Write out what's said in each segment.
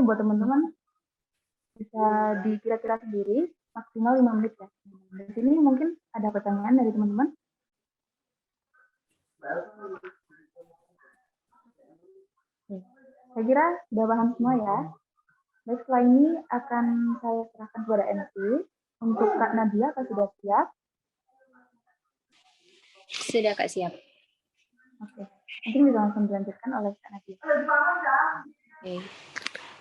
buat teman-teman bisa dikira-kira sendiri maksimal 5 menit ya. Di sini mungkin ada pertanyaan dari teman-teman. Saya kira sudah paham semua ya. Baik, setelah ini akan saya serahkan kepada MC. Untuk Kak Nadia, Kak sudah siap? Sudah, Kak, siap. Oke, mungkin bisa langsung dilanjutkan oleh Kak Nadia. Oke.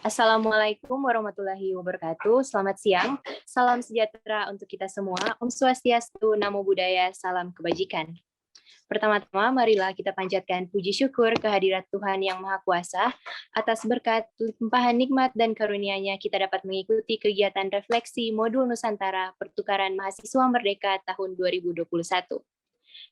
Assalamualaikum warahmatullahi wabarakatuh. Selamat siang. Salam sejahtera untuk kita semua. Om Swastiastu, Namo Buddhaya, salam kebajikan. Pertama-tama, marilah kita panjatkan puji syukur kehadirat Tuhan Yang Maha Kuasa atas berkat limpahan nikmat dan karunia-Nya kita dapat mengikuti kegiatan refleksi modul Nusantara Pertukaran Mahasiswa Merdeka tahun 2021.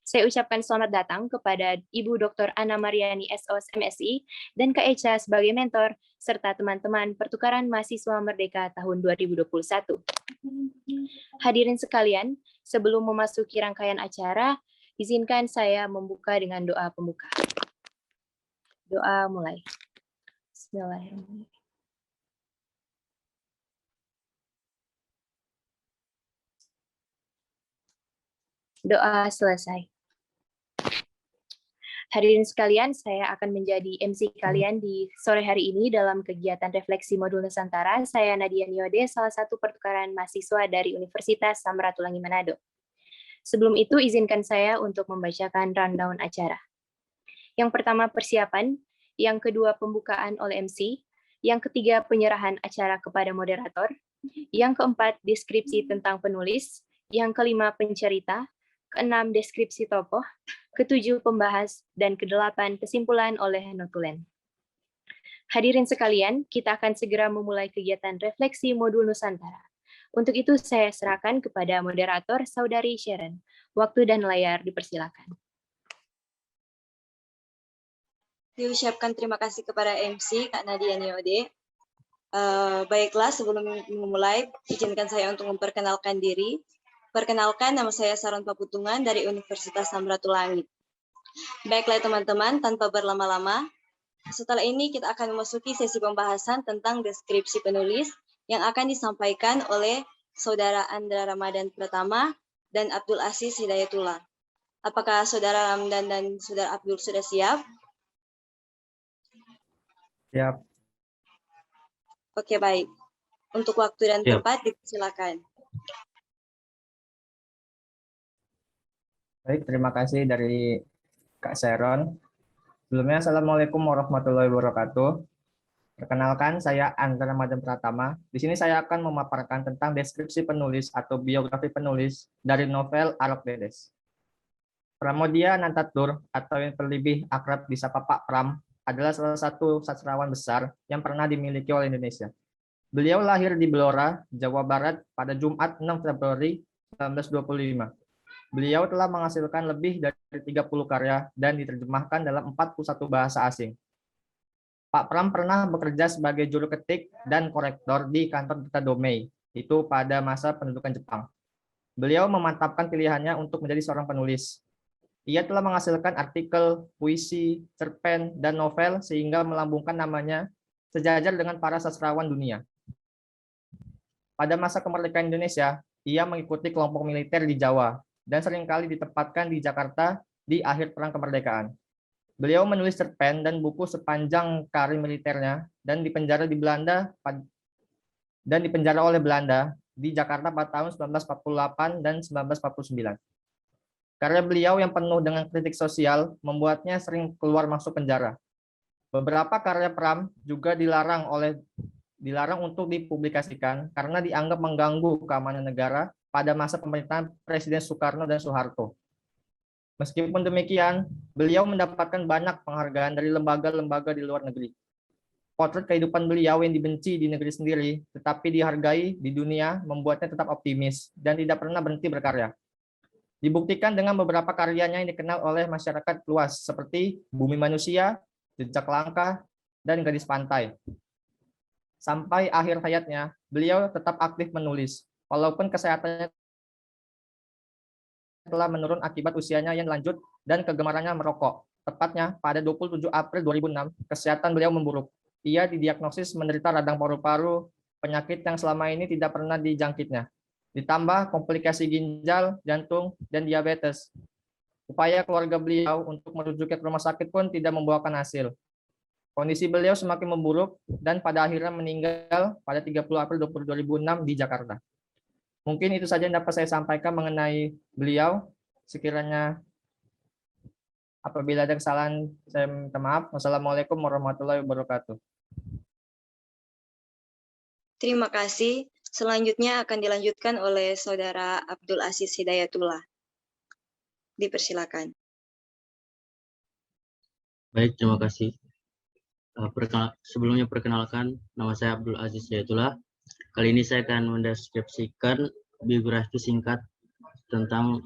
Saya ucapkan selamat datang kepada Ibu Dr. Anna Mariani SOS MSI dan Kak Echa sebagai mentor, serta teman-teman Pertukaran Mahasiswa Merdeka tahun 2021. Hadirin sekalian, sebelum memasuki rangkaian acara, izinkan saya membuka dengan doa pembuka. Doa mulai. Bismillahirrahmanirrahim. Doa selesai. Hadirin sekalian, saya akan menjadi MC kalian di sore hari ini dalam kegiatan refleksi modul Nusantara. Saya Nadia Niode, salah satu pertukaran mahasiswa dari Universitas Samratulangi Manado. Sebelum itu, izinkan saya untuk membacakan rundown acara. Yang pertama, persiapan. Yang kedua, pembukaan oleh MC. Yang ketiga, penyerahan acara kepada moderator. Yang keempat, deskripsi tentang penulis. Yang kelima, pencerita. Keenam, deskripsi tokoh. Ketujuh, pembahas. Dan kedelapan, kesimpulan oleh notulen. Hadirin sekalian, kita akan segera memulai kegiatan refleksi modul Nusantara. Untuk itu, saya serahkan kepada moderator Saudari Sharon. Waktu dan layar dipersilakan. Diucapkan terima kasih kepada MC, Kak Nadia Niode. Baiklah, sebelum memulai, izinkan saya untuk memperkenalkan diri. Perkenalkan, nama saya Saron Paputungan dari Universitas Samratulangi. Baiklah teman-teman, tanpa berlama-lama, setelah ini kita akan memasuki sesi pembahasan tentang deskripsi penulis yang akan disampaikan oleh Saudara Andra Ramadan Pratama dan Abdul Aziz Hidayatullah. Apakah Saudara Ramdan dan Saudara Abdul sudah siap? Siap. Oke, baik. Untuk waktu dan tempat, silakan. Baik, terima kasih dari Kak Sharon. Sebelumnya, Assalamualaikum warahmatullahi wabarakatuh. Perkenalkan, saya Andra Ramadan Pratama. Di sini saya akan memaparkan tentang deskripsi penulis atau biografi penulis dari novel Arok Dedes. Pramoedya Nantatur, atau yang lebih akrab disapa Pak Pram, adalah salah satu sastrawan besar yang pernah dimiliki oleh Indonesia. Beliau lahir di Blora, Jawa Barat pada Jumat 6 Februari 1925. Beliau telah menghasilkan lebih dari 30 karya dan diterjemahkan dalam 41 bahasa asing. Pak Pram pernah bekerja sebagai juru ketik dan korektor di kantor Berita Domei, itu pada masa pendudukan Jepang. Beliau memantapkan pilihannya untuk menjadi seorang penulis. Ia telah menghasilkan artikel, puisi, cerpen, dan novel sehingga melambungkan namanya sejajar dengan para sastrawan dunia. Pada masa kemerdekaan Indonesia, ia mengikuti kelompok militer di Jawa dan seringkali ditempatkan di Jakarta di akhir Perang Kemerdekaan. Beliau menulis cerpen dan buku sepanjang karir militernya dan dipenjara oleh Belanda di Jakarta pada tahun 1948 dan 1949. Karya beliau yang penuh dengan kritik sosial membuatnya sering keluar masuk penjara. Beberapa karya Pram juga dilarang untuk dipublikasikan karena dianggap mengganggu keamanan negara pada masa pemerintahan Presiden Soekarno dan Soeharto. Meskipun demikian, beliau mendapatkan banyak penghargaan dari lembaga-lembaga di luar negeri. Potret kehidupan beliau yang dibenci di negeri sendiri, tetapi dihargai di dunia, membuatnya tetap optimis dan tidak pernah berhenti berkarya. Dibuktikan dengan beberapa karyanya yang dikenal oleh masyarakat luas, seperti Bumi Manusia, Jejak Langkah, dan Gadis Pantai. Sampai akhir hayatnya, beliau tetap aktif menulis, walaupun kesehatannya telah menurun akibat usianya yang lanjut dan kegemarannya merokok. Tepatnya pada 27 April 2006, kesehatan beliau memburuk. ia didiagnosis menderita radang paru-paru, penyakit yang selama ini tidak pernah dijangkitnya. Ditambah komplikasi ginjal, jantung, dan diabetes. Upaya keluarga beliau untuk merujuknya ke rumah sakit pun tidak membuahkan hasil. Kondisi beliau semakin memburuk dan pada akhirnya meninggal pada 30 April 2006 di Jakarta. Mungkin itu saja yang dapat saya sampaikan mengenai beliau. Sekiranya apabila ada kesalahan, saya minta maaf. Wassalamualaikum warahmatullahi wabarakatuh. Terima kasih. Selanjutnya akan dilanjutkan oleh Saudara Abdul Aziz Hidayatullah. Dipersilakan. Baik, terima kasih. Sebelumnya perkenalkan, nama saya Abdul Aziz Hidayatullah. Kali ini saya akan mendeskripsikan biografi singkat tentang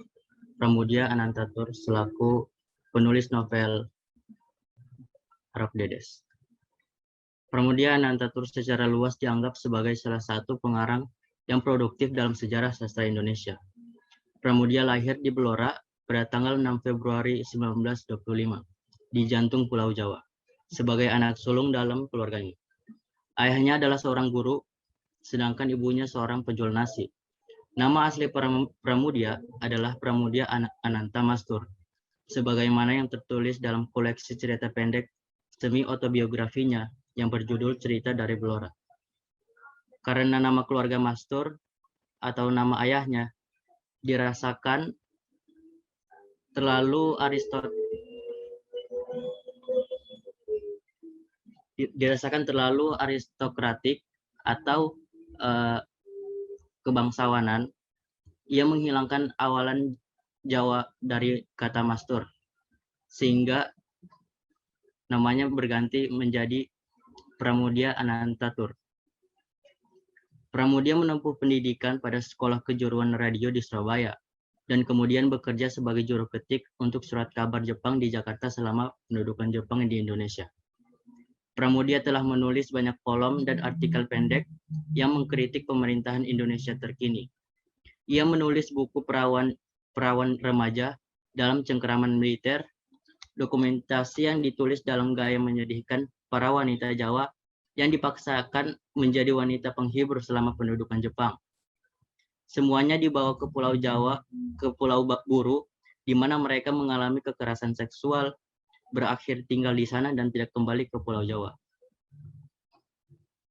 Pramudia Anantatur selaku penulis novel Harap Dedes. Pramudia Anantatur secara luas dianggap sebagai salah satu pengarang yang produktif dalam sejarah sastra Indonesia. Pramudia lahir di Blora pada tanggal 6 Februari 1925 di jantung Pulau Jawa sebagai anak sulung dalam keluarganya. Ayahnya adalah seorang guru, sedangkan ibunya seorang penjual nasi. Nama asli Pramudia adalah Pramudia Anantamastur, sebagaimana yang tertulis dalam koleksi cerita pendek semi-autobiografinya yang berjudul Cerita dari Blora. Karena nama keluarga Mastur atau nama ayahnya dirasakan terlalu aristokratik atau kebangsawanan, ia menghilangkan awalan Jawa dari kata Mastur, sehingga namanya berganti menjadi Pramudia Anantatur. Pramudia menempuh pendidikan pada Sekolah Kejuruan Radio di Surabaya, dan kemudian bekerja sebagai juru ketik untuk surat kabar Jepang di Jakarta selama pendudukan Jepang di Indonesia. Pramudia telah menulis banyak kolom dan artikel pendek yang mengkritik pemerintahan Indonesia terkini. Ia menulis buku perawan remaja dalam cengkeraman militer, dokumentasi yang ditulis dalam gaya menyedihkan para wanita Jawa yang dipaksakan menjadi wanita penghibur selama pendudukan Jepang. Semuanya dibawa ke Pulau Jawa, ke Pulau Buru, di mana mereka mengalami kekerasan seksual, berakhir tinggal di sana dan tidak kembali ke Pulau Jawa.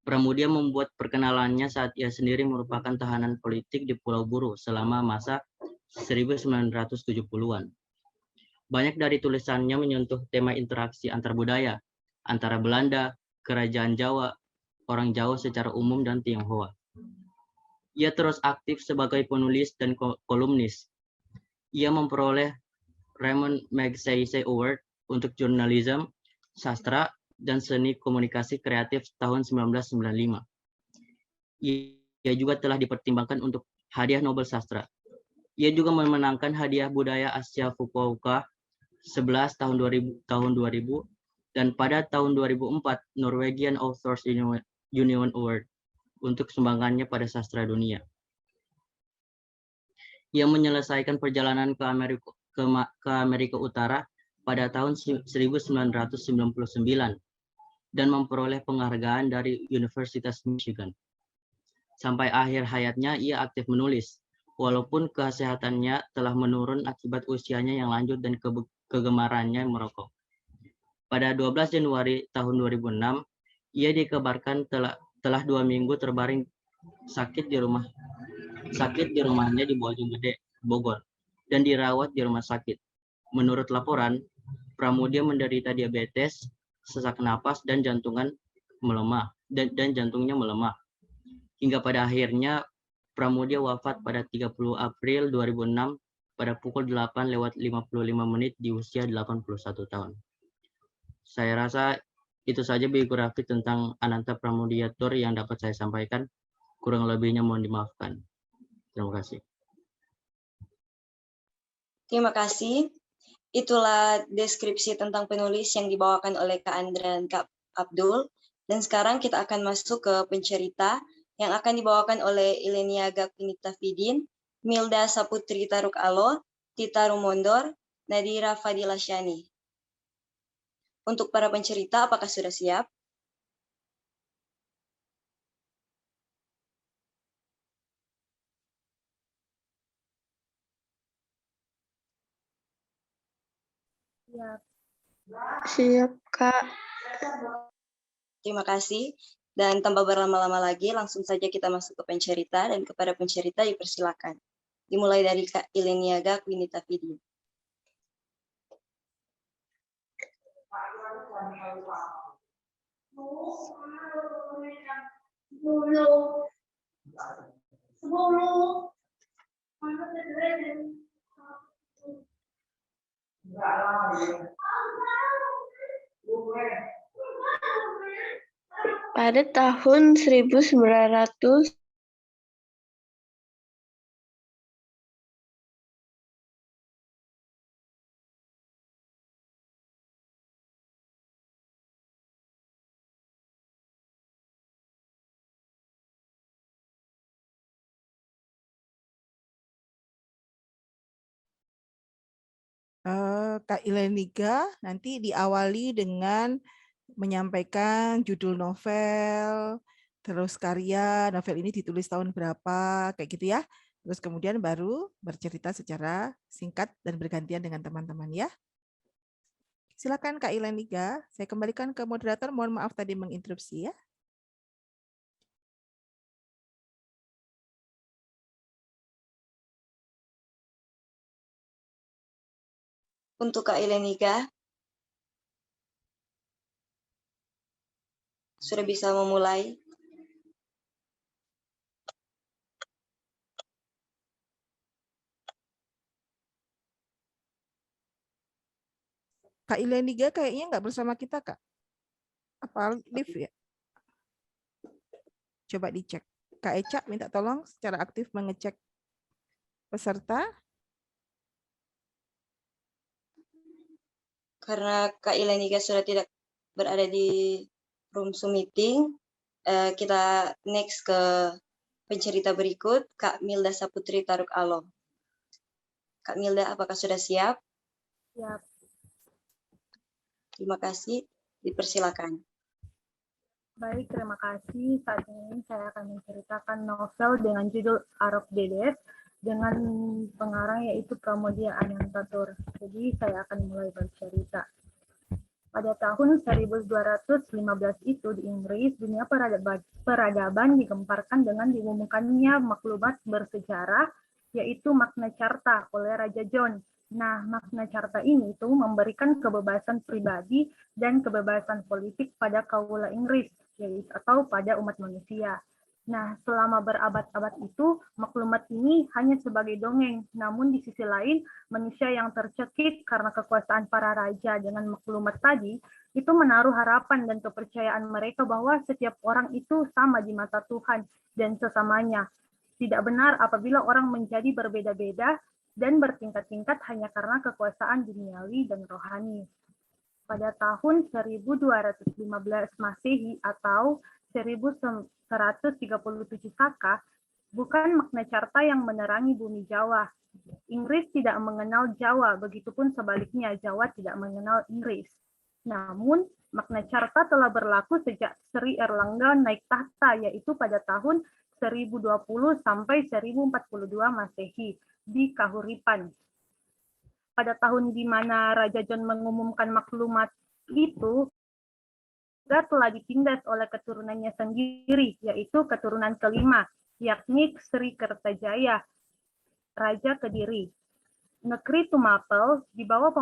Pramudia membuat perkenalannya saat ia sendiri merupakan tahanan politik di Pulau Buru selama masa 1970-an. Banyak dari tulisannya menyentuh tema interaksi antar budaya, antara Belanda, Kerajaan Jawa, orang Jawa secara umum, dan Tionghoa. Ia terus aktif sebagai penulis dan kolumnis. Ia memperoleh Raymond Magsaysay Award untuk jurnalisme, sastra, dan seni komunikasi kreatif tahun 1995. Ia juga telah dipertimbangkan untuk Hadiah Nobel Sastra. Ia juga memenangkan Hadiah Budaya Asia Fukuoka 11 tahun 2000, dan pada tahun 2004 Norwegian Authors Union Award untuk sumbangannya pada sastra dunia. Ia menyelesaikan perjalanan ke Amerika Utara pada tahun 1999 dan memperoleh penghargaan dari Universitas Michigan. Sampai akhir hayatnya ia aktif menulis, walaupun kesehatannya telah menurun akibat usianya yang lanjut dan kegemarannya merokok. Pada 12 Januari tahun 2006, ia dikabarkan telah 2 minggu terbaring sakit di rumahnya di Bojonggede, Bogor, dan dirawat di rumah sakit. Menurut laporan, Pramudia menderita diabetes, sesak napas, dan jantungnya melemah. Hingga pada akhirnya Pramudia wafat pada 30 April 2006 pada pukul 8:55 di usia 81 tahun. Saya rasa itu saja biografi tentang Ananta Pramudiatur yang dapat saya sampaikan. Kurang lebihnya mohon dimaafkan. Terima kasih. Terima kasih. Itulah deskripsi tentang penulis yang dibawakan oleh Kak Andra dan Kak Abdul. Dan sekarang kita akan masuk ke pencerita yang akan dibawakan oleh Ilenia Gapinita Fidin, Milda Saputri Taruk Alo, Tita Rumondor, Nadira Fadila Syani. Untuk para pencerita, apakah sudah siap? Siap, Kak. Terima kasih. Dan tanpa berlama-lama lagi, langsung saja kita masuk ke pencerita, dan kepada pencerita dipersilakan. Dimulai dari Kak Ileniaga Kwinita Fidi. Pada tahun 1900 Kak Ileniga nanti diawali dengan menyampaikan judul novel, terus karya novel ini ditulis tahun berapa, kayak gitu ya. Terus kemudian baru bercerita secara singkat dan bergantian dengan teman-teman ya. Silakan Kak Ileniga, saya kembalikan ke moderator. Mohon maaf tadi menginterupsi ya. Untuk Kak Ileniga, sudah bisa memulai. Kak Ileniga kayaknya nggak bersama kita, Kak. Apa live ya? Coba dicek. Kak Eca minta tolong secara aktif mengecek peserta. Karena Kak Ileniga sudah tidak berada di room Zoom meeting, kita next ke pencerita berikut, Kak Milda Saputri Taruk Alo. Kak Milda, apakah sudah siap? Siap. Terima kasih, dipersilakan. Baik, terima kasih. Saat ini saya akan menceritakan novel dengan judul Arok Dedes dengan pengarang yaitu Pramoedya Anantatur. Jadi saya akan mulai bercerita. Pada tahun 1215 itu di Inggris, dunia peradaban digemparkan dengan diumumkannya maklumat bersejarah yaitu Magna Carta oleh Raja John. Nah, Magna Carta ini itu memberikan kebebasan pribadi dan kebebasan politik pada kaula Inggris, yaitu atau pada umat manusia. Nah, selama berabad-abad itu, maklumat ini hanya sebagai dongeng. Namun di sisi lain, manusia yang tercekik karena kekuasaan para raja dengan maklumat tadi, itu menaruh harapan dan kepercayaan mereka bahwa setiap orang itu sama di mata Tuhan dan sesamanya. Tidak benar apabila orang menjadi berbeda-beda dan bertingkat-tingkat hanya karena kekuasaan duniawi dan rohani. Pada tahun 1215 Masehi atau 1137 Saka, bukan Magna Carta yang menerangi bumi Jawa. Inggris tidak mengenal Jawa, begitupun sebaliknya Jawa tidak mengenal Inggris. Namun, Magna Carta telah berlaku sejak Sri Erlangga naik tahta, yaitu pada tahun 1020 sampai 1042 Masehi di Kahuripan. Pada tahun di mana Raja John mengumumkan maklumat itu, juga telah ditindas oleh keturunannya sendiri, yaitu keturunan kelima, yakni Sri Kertajaya, Raja Kediri. Negeri Tumapel di bawah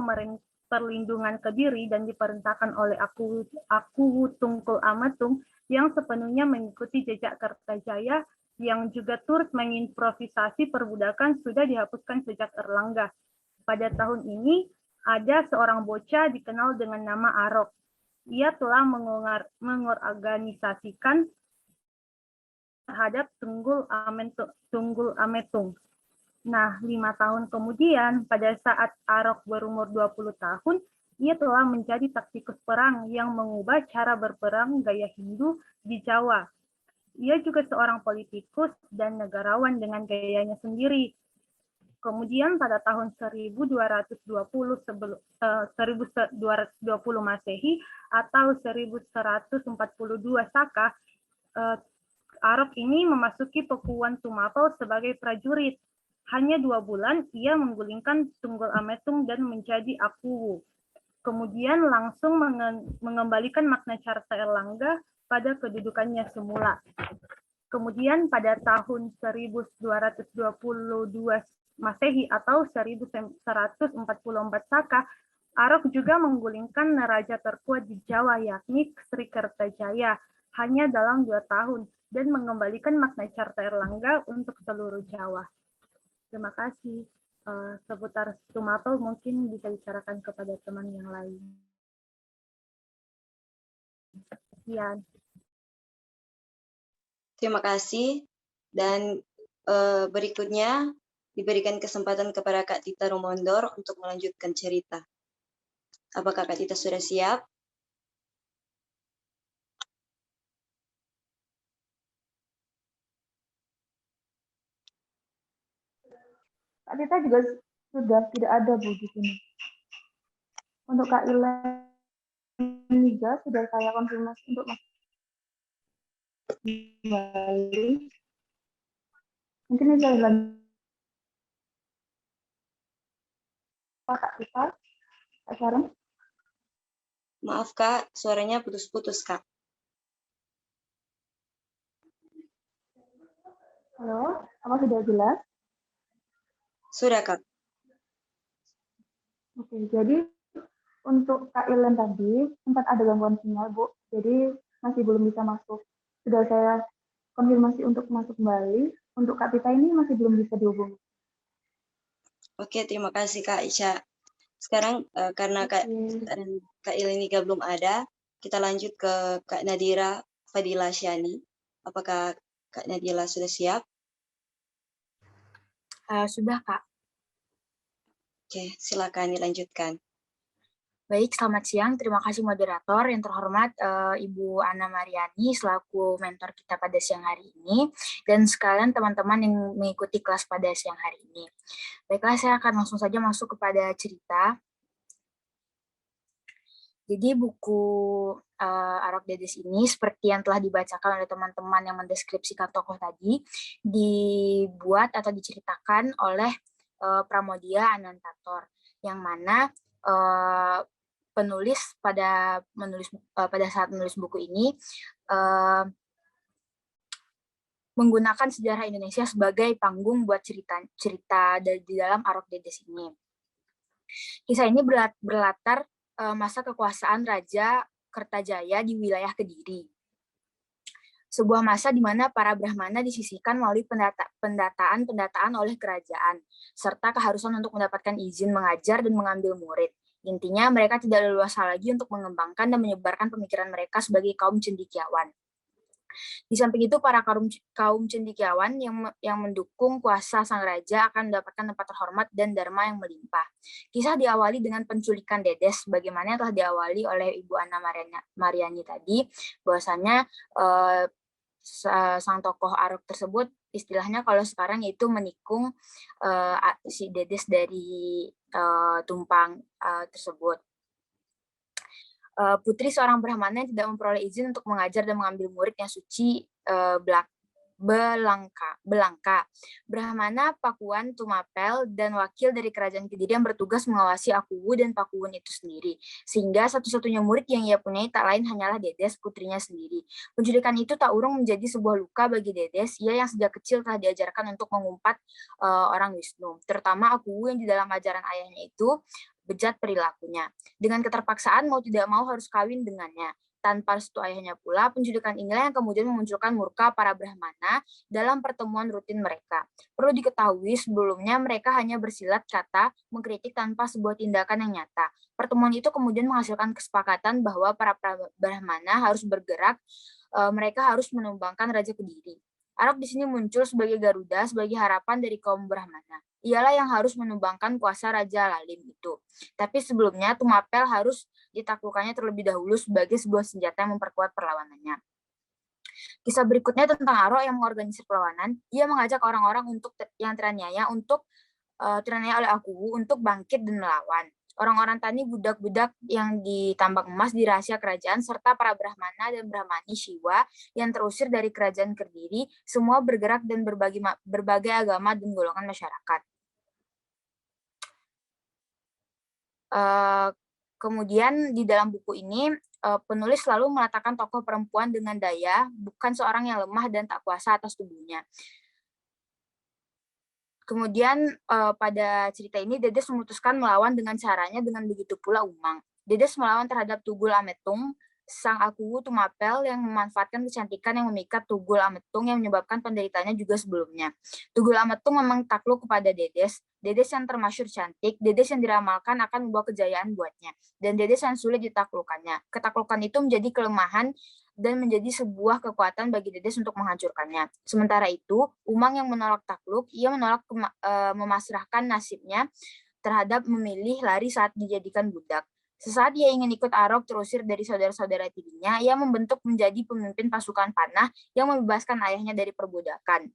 perlindungan Kediri dan diperintahkan oleh Aku Tungkul Amatung yang sepenuhnya mengikuti jejak Kertajaya yang juga turut mengimprovisasi perbudakan sudah dihapuskan sejak Erlangga. Pada tahun ini ada seorang bocah dikenal dengan nama Arok. Ia telah mengorganisasikan terhadap Tunggul Ametung. Nah, 5 tahun kemudian, pada saat Arok berumur 20 tahun, ia telah menjadi taktikus perang yang mengubah cara berperang gaya Hindu di Jawa. Ia juga seorang politikus dan negarawan dengan gayanya sendiri. Kemudian pada tahun 1220 Masehi atau 1142 Saka, Arok ini memasuki Pekuan Tumapel sebagai prajurit. Hanya 2 bulan ia menggulingkan Tunggul Ametung dan menjadi Akuwu. kemudian langsung mengembalikan makna Carta Erlangga pada kedudukannya semula. Kemudian pada tahun 1222 Masehi atau 1144 Saka, Arok juga menggulingkan raja terkuat di Jawa, yakni Sri Kertajaya, hanya dalam 2 tahun, dan mengembalikan makna Carta Erlangga untuk seluruh Jawa. Terima kasih. Seputar Tumapel mungkin bisa bicarakan kepada teman yang lain. Sekian. Terima kasih. Dan berikutnya diberikan kesempatan kepada Kak Tita Rumondor untuk melanjutkan cerita. Apakah Kak Tita sudah siap? Kak Tita juga sudah tidak ada, Bu, di sini. Untuk Kak Ilen juga sudah saya konfirmasi untuk masuk kembali. Mungkin bisa dilanjutkan. Kak Tita, Kak Sharon. Maaf Kak, suaranya putus-putus Kak. Halo, apa sudah jelas? Sudah Kak. Oke, jadi untuk Kak Ilen tadi sempat ada gangguan sinyal, Bu. Jadi masih belum bisa masuk. Sudah saya konfirmasi untuk masuk kembali. Untuk Kak Tita ini masih belum bisa dihubungi. Oke, terima kasih Kak Isya. Sekarang karena Kak Ilen ini belum ada, kita lanjut ke Kak Nadira Fadila Syani. Apakah Kak Nadira sudah siap? Sudah, Kak. Oke, silakan dilanjutkan. Baik, selamat siang. Terima kasih moderator. Yang terhormat Ibu Ana Mariani selaku mentor kita pada siang hari ini, dan sekalian teman-teman yang mengikuti kelas pada siang hari ini. Baiklah, saya akan langsung saja masuk kepada cerita. Jadi buku Arok Dedes ini seperti yang telah dibacakan oleh teman-teman yang mendeskripsikan tokoh tadi, dibuat atau diceritakan oleh Pramodia Anantatur, yang mana penulis pada saat menulis buku ini menggunakan sejarah Indonesia sebagai panggung buat cerita di dalam Arok Dedes ini. Kisah ini berlatar masa kekuasaan Raja Kertajaya di wilayah Kediri. Sebuah masa di mana para Brahmana disisihkan melalui pendataan oleh kerajaan, serta keharusan untuk mendapatkan izin mengajar dan mengambil murid. Intinya, mereka tidak leluasa lagi untuk mengembangkan dan menyebarkan pemikiran mereka sebagai kaum cendekiawan. Di samping itu, para kaum cendekiawan yang mendukung kuasa sang raja akan mendapatkan tempat terhormat dan dharma yang melimpah. Kisah diawali dengan penculikan Dedes, bagaimana yang telah diawali oleh Ibu Ana Mariani tadi, bahwasanya sang tokoh Arok tersebut, istilahnya kalau sekarang yaitu menikung si Dedes dari Tumpang tersebut. Putri seorang Brahmana yang tidak memperoleh izin untuk mengajar dan mengambil murid yang suci Belangka. Brahmana Pakuan Tumapel dan wakil dari kerajaan Kediri yang bertugas mengawasi Akuwu dan Pakuwun itu sendiri. Sehingga satu-satunya murid yang ia punyai tak lain hanyalah Dedes, putrinya sendiri. Penculikan itu tak urung menjadi sebuah luka bagi Dedes, ia yang sejak kecil telah diajarkan untuk mengumpat orang Wisnu. Terutama Akuwu yang di dalam ajaran ayahnya itu bejat perilakunya. Dengan keterpaksaan mau tidak mau harus kawin dengannya. Tanpa restu ayahnya pula, penculikan inilah yang kemudian memunculkan murka para Brahmana dalam pertemuan rutin mereka. Perlu diketahui sebelumnya mereka hanya bersilat kata mengkritik tanpa sebuah tindakan yang nyata. Pertemuan itu kemudian menghasilkan kesepakatan bahwa para Brahmana harus bergerak, mereka harus menumbangkan Raja Kediri. Arok di sini muncul sebagai Garuda, sebagai harapan dari kaum Brahmana. Ialah yang harus menumbangkan kuasa Raja Lalim itu. Tapi sebelumnya Tumapel harus ditaklukkannya terlebih dahulu sebagai sebuah senjata yang memperkuat perlawanannya. Kisah berikutnya tentang Arok yang mengorganisir perlawanan. Ia mengajak orang-orang yang teraniaya oleh Akuwu untuk bangkit dan melawan. Orang-orang tani, budak-budak yang ditambak emas di rahasia kerajaan, serta para Brahmana dan Brahmani Shiva yang terusir dari kerajaan Kediri, semua bergerak dan berbagai agama dan golongan masyarakat. Kemudian di dalam buku ini penulis selalu meletakkan tokoh perempuan dengan daya, bukan seorang yang lemah dan tak kuasa atas tubuhnya. Kemudian pada cerita ini Dedes memutuskan melawan dengan caranya, dengan begitu pula Umang. Dedes melawan terhadap Tugul Ametung, sang Akuwu Tumapel yang memanfaatkan kecantikan yang memikat Tugul Ametung yang menyebabkan penderitaannya juga sebelumnya. Tugul Ametung memang takluk kepada Dedes, Dedes yang termasyhur cantik, Dedes yang diramalkan akan membawa kejayaan buatnya, dan Dedes yang sulit ditaklukannya. Ketaklukan itu menjadi kelemahan dan menjadi sebuah kekuatan bagi Dedes untuk menghancurkannya. Sementara itu, Umang yang menolak takluk, ia menolak memasrahkan nasibnya terhadap memilih lari saat dijadikan budak. Sesaat ia ingin ikut Arok terusir dari saudara-saudara tirinya, ia membentuk menjadi pemimpin pasukan panah yang membebaskan ayahnya dari perbudakan.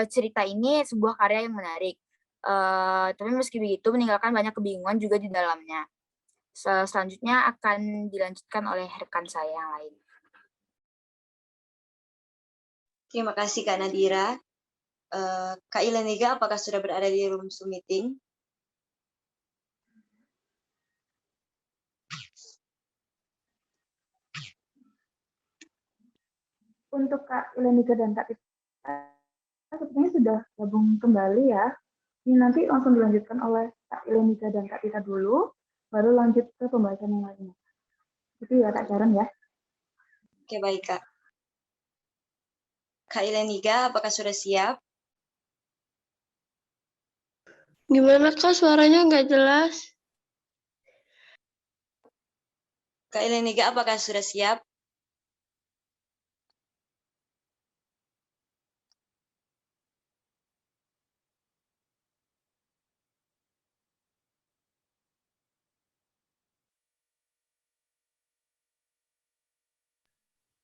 Cerita ini sebuah karya yang menarik, tapi meski begitu meninggalkan banyak kebingungan juga di dalamnya. Selanjutnya akan dilanjutkan oleh rekan saya yang lain. Terima kasih Kak Nadira. Kak Ileniga, apakah sudah berada di room Zoom meeting? Untuk Kak Ileniga dan Kak Tita, sepertinya sudah gabung kembali ya. Ini nanti langsung dilanjutkan oleh Kak Ileniga dan Kak Tita dulu, baru lanjut ke pembahasan yang lainnya. Itu ya Kak Sharon ya. Oke, baik Kak. Kak Ileniga, apakah sudah siap? Gimana Kak, suaranya nggak jelas? Kak Ileniga, apakah sudah siap?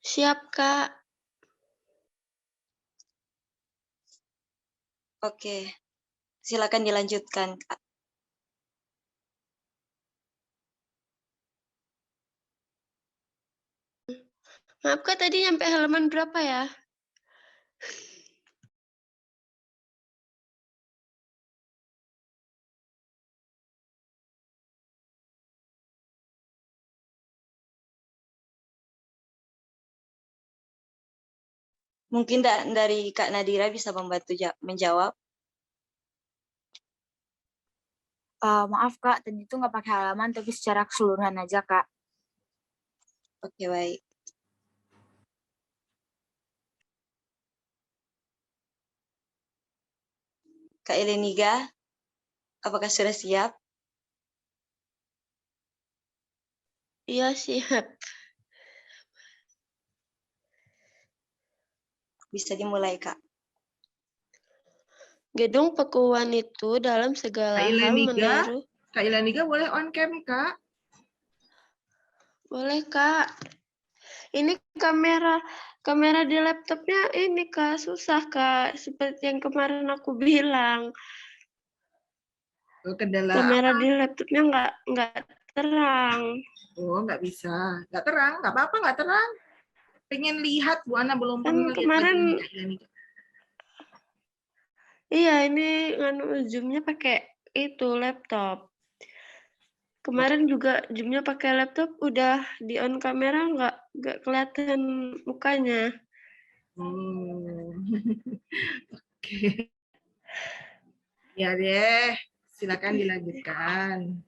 Siap Kak. Oke, silakan dilanjutkan Kak. Maaf Kak, tadi nyampe halaman berapa ya? Mungkin dari Kak Nadira bisa membantu menjawab. Maaf Kak, tadi itu nggak pakai halaman, tapi secara keseluruhan aja Kak. Oke, baik. Kak Ileniga, apakah sudah siap? Iya siap. Bisa dimulai Kak. Gedung Pakuan itu dalam segala hal meniru. Kak Ileniga boleh on cam Kak? Boleh Kak. Ini kamera di laptopnya ini Kak, susah Kak. Seperti yang kemarin aku bilang. Kendala Kamera apa? di laptopnya nggak terang. Oh, nggak bisa. Nggak terang, nggak apa-apa nggak terang. Pengen lihat, Bu Ana belum Kan pernah lihat kemarin, bagian Kak Ileniga. iya ini zoom-nya pakai itu laptop. Kemarin juga zoom-nya pakai laptop, udah di on kamera nggak kelihatan mukanya. Oke. Ya deh, silakan dilanjutkan.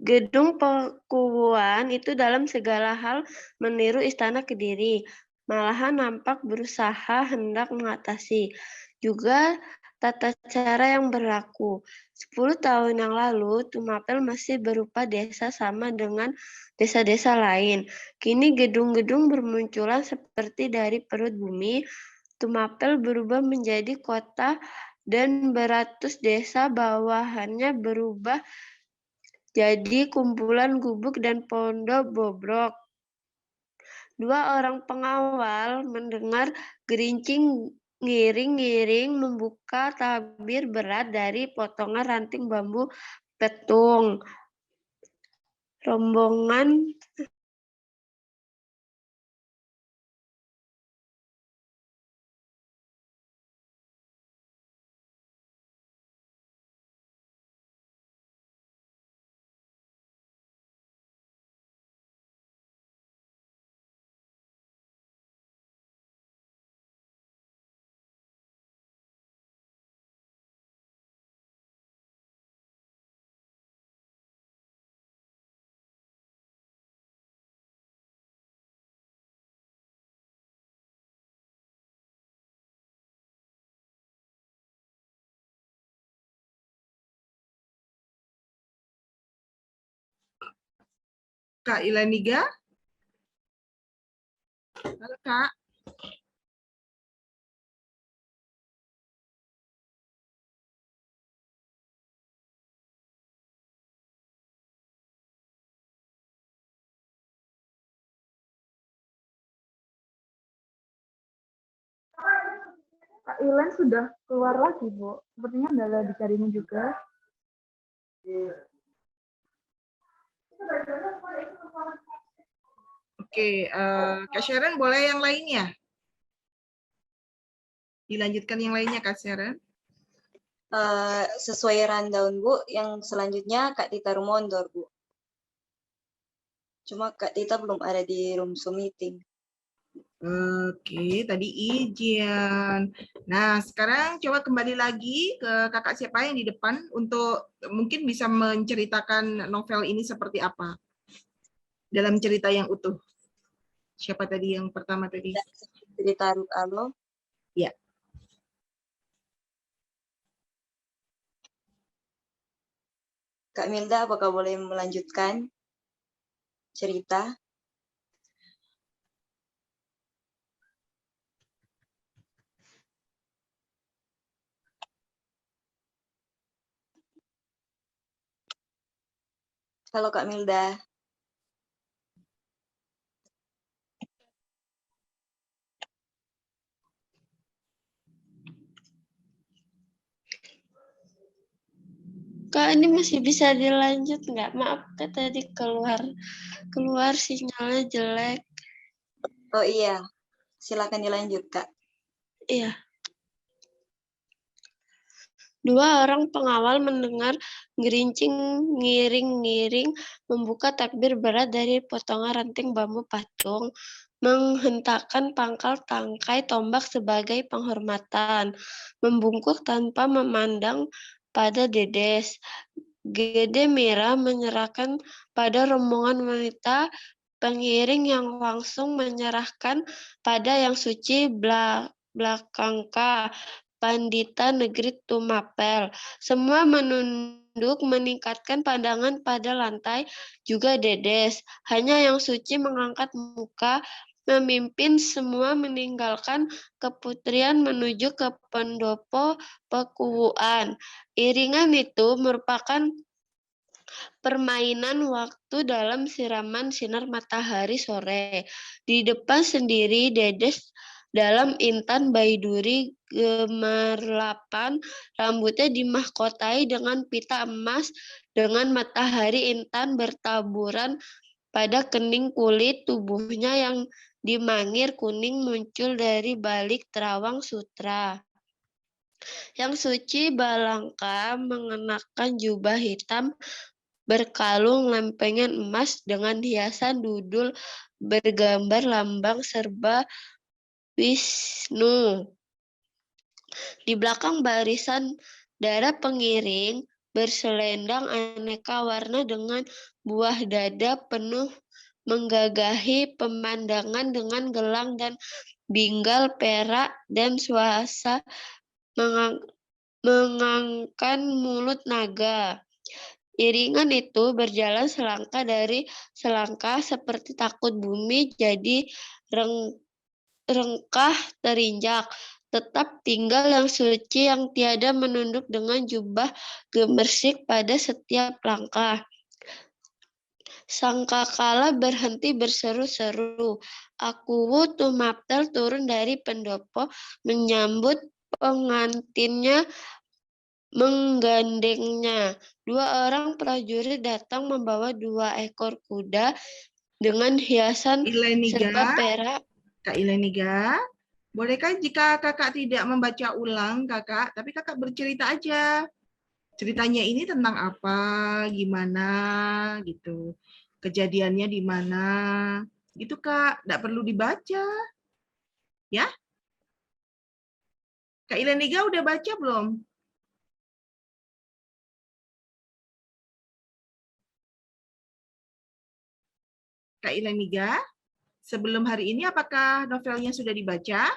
Gedung Pakuan itu dalam segala hal meniru Istana Kediri, malahan nampak berusaha hendak mengatasi. Juga tata cara yang berlaku. 10 tahun yang lalu, Tumapel masih berupa desa sama dengan desa-desa lain. Kini gedung-gedung bermunculan seperti dari perut bumi. Tumapel berubah menjadi kota dan beratus desa bawahannya berubah jadi kumpulan gubuk dan pondok bobrok. 2 orang pengawal mendengar gerincing ngiring-ngiring membuka tabir berat dari potongan ranting bambu petung. Rombongan Kak Ilaniga? Halo, Kak. Kak Ilen sudah keluar lagi, Bu. Sepertinya adalah dicarinya juga. Oke, Kak Sharon boleh yang lainnya? Dilanjutkan yang lainnya, Kak Sharon. Sesuai rundown, Bu, yang selanjutnya Kak Tita Rumondor, Bu. Cuma Kak Tita belum ada di room Zoom meeting. Oke, tadi izin. Nah, sekarang coba kembali lagi ke kakak siapa yang di depan untuk mungkin bisa menceritakan novel ini seperti apa dalam cerita yang utuh. Siapa tadi yang pertama tadi? Cerita Rut Alo. Ya. Kak Milda, apakah boleh melanjutkan cerita? Halo Kak Milda. Kak, ini masih bisa dilanjut nggak? Maaf, Kak, tadi keluar sinyalnya jelek. Oh iya, silakan dilanjut Kak. Iya. Dua orang pengawal mendengar gerincing ngiring-ngiring membuka takbir berat dari potongan ranting bambu patung, menghentakkan pangkal tangkai tombak sebagai penghormatan, membungkuk tanpa memandang pada Dedes. Gede Mira menyerahkan pada rombongan wanita pengiring yang langsung menyerahkan pada yang suci belakangka. Pandita Negeri Tumapel. Semua menunduk meningkatkan pandangan pada lantai, juga Dedes. Hanya yang suci mengangkat muka, memimpin semua meninggalkan keputrian menuju ke pendopo Pekuwuan. Iringan itu merupakan permainan waktu dalam siraman sinar matahari sore. Di depan sendiri Dedes dalam intan baiduri gemerlapan, rambutnya dimahkotai dengan pita emas, dengan matahari intan bertaburan pada kening kulit tubuhnya yang dimangir kuning muncul dari balik terawang sutra. Yang suci Balangka mengenakan jubah hitam berkalung lempengan emas dengan hiasan dudul bergambar lambang serba Wisnu. Di belakang barisan darah pengiring berselendang aneka warna dengan buah dada penuh menggagahi pemandangan dengan gelang dan binggal perak dan suasa mengangkan mulut naga. Iringan itu berjalan selangkah dari selangkah seperti takut bumi jadi rengkah terinjak. Tetap tinggal yang suci yang tiada menunduk dengan jubah gemersik pada setiap langkah. Sangkakala berhenti berseru-seru. Akuwu Tumapel turun dari pendopo menyambut pengantinnya menggandengnya. Dua orang prajurit datang membawa 2 ekor kuda dengan hiasan serba perak. Kak Ileniga, bolehkah jika kakak tidak membaca ulang kakak, tapi kakak bercerita aja. Ceritanya ini tentang apa, gimana gitu. Kejadiannya di mana, gitu Kak. Tidak perlu dibaca. Ya? Kak Ileniga udah baca belum? Kak Ileniga, sebelum hari ini apakah novelnya sudah dibaca?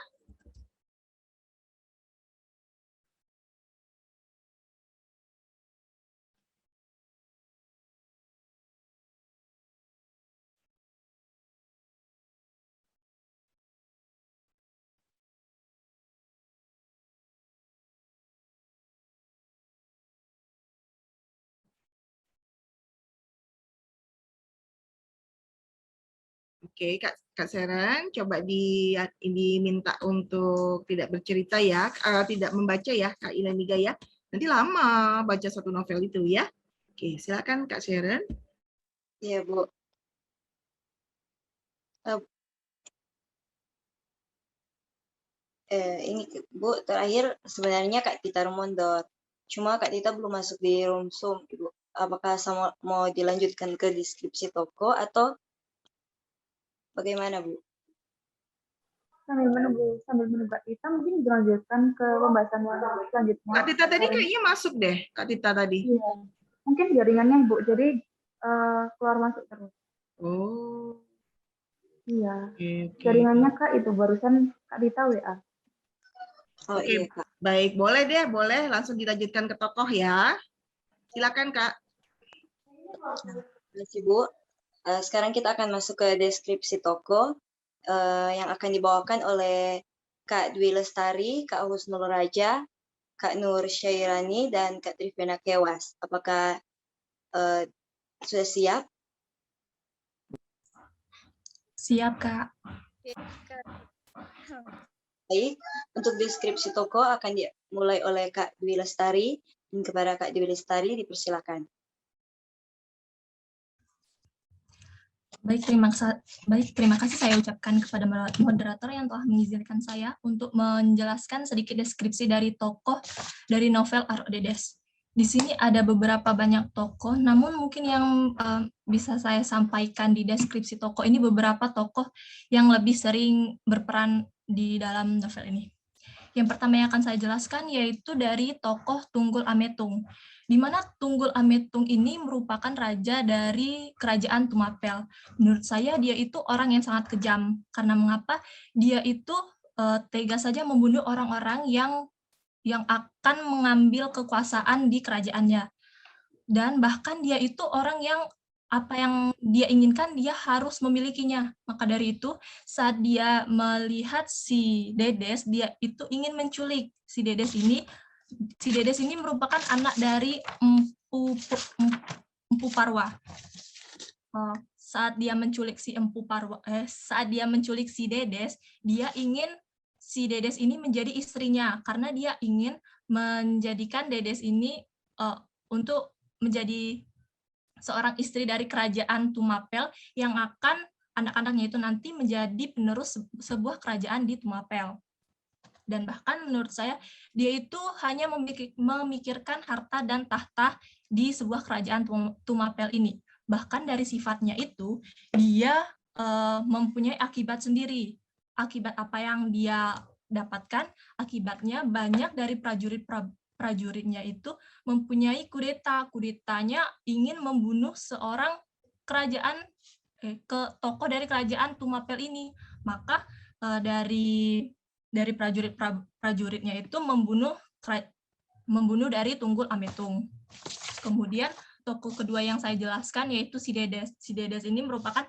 Oke, Kak Seren, coba diminta untuk tidak bercerita ya, tidak membaca ya, Kak Ileniga ya. Nanti lama baca satu novel itu ya. Oke, silakan Kak Seren. Iya, Bu. Ini Bu, terakhir sebenarnya Kak Tita mundur. Cuma Kak Tita belum masuk di room Zoom, Ibu. Apakah mau dilanjutkan ke deskripsi toko atau bagaimana, Bu? Sambil menunggu Kak Tita, mungkin dilanjutkan ke pembahasan yang selanjutnya. Kak Tita tadi kayaknya masuk deh, Kak Tita tadi. Iya, mungkin jaringannya Ibu, jadi keluar masuk terus. Oh. Iya, Okay. Jaringannya Kak itu barusan Kak Tita WA. Oh Oke, iya, Kak. Baik, boleh deh, boleh langsung dilanjutkan ke tokoh ya. Silakan Kak. Terima kasih, Bu. Sekarang kita akan masuk ke deskripsi toko yang akan dibawakan oleh Kak Dwi Lestari, Kak Husnul Raja, Kak Nur Syairani, dan Kak Trivena Kewas. Apakah sudah siap? Siap, Kak. Baik, untuk deskripsi toko akan dimulai oleh Kak Dwi Lestari, dan kepada Kak Dwi Lestari dipersilakan. Baik, terima kasih saya ucapkan kepada moderator yang telah mengizinkan saya untuk menjelaskan sedikit deskripsi dari tokoh dari novel Arok Dedes. Di sini ada beberapa banyak tokoh, namun mungkin yang bisa saya sampaikan di deskripsi tokoh ini beberapa tokoh yang lebih sering berperan di dalam novel ini. Yang pertama yang akan saya jelaskan yaitu dari tokoh Tunggul Ametung, di mana Tunggul Ametung ini merupakan raja dari kerajaan Tumapel. Menurut saya dia itu orang yang sangat kejam, karena mengapa? Dia itu tega saja membunuh orang-orang yang akan mengambil kekuasaan di kerajaannya. Dan bahkan dia itu orang yang apa yang dia inginkan, dia harus memilikinya. Maka dari itu, saat dia melihat si Dedes, dia itu ingin menculik si Dedes ini. Si Dedes ini merupakan anak dari Empu Parwa. Saat dia menculik si saat dia menculik si Dedes, dia ingin si Dedes ini menjadi istrinya, karena dia ingin menjadikan Dedes ini untuk menjadi seorang istri dari kerajaan Tumapel yang akan anak-anaknya itu nanti menjadi penerus sebuah kerajaan di Tumapel. Dan bahkan menurut saya dia itu hanya memikirkan harta dan tahta di sebuah kerajaan Tumapel ini. Bahkan dari sifatnya itu dia mempunyai akibat sendiri. Akibat apa yang dia dapatkan, akibatnya banyak dari prajuritnya itu mempunyai kudeta. Kudetanya ingin membunuh seorang tokoh dari kerajaan Tumapel ini. Maka dari prajuritnya itu membunuh dari Tunggul Ametung. Kemudian tokoh kedua yang saya jelaskan yaitu si Dedes. Si Dedes ini merupakan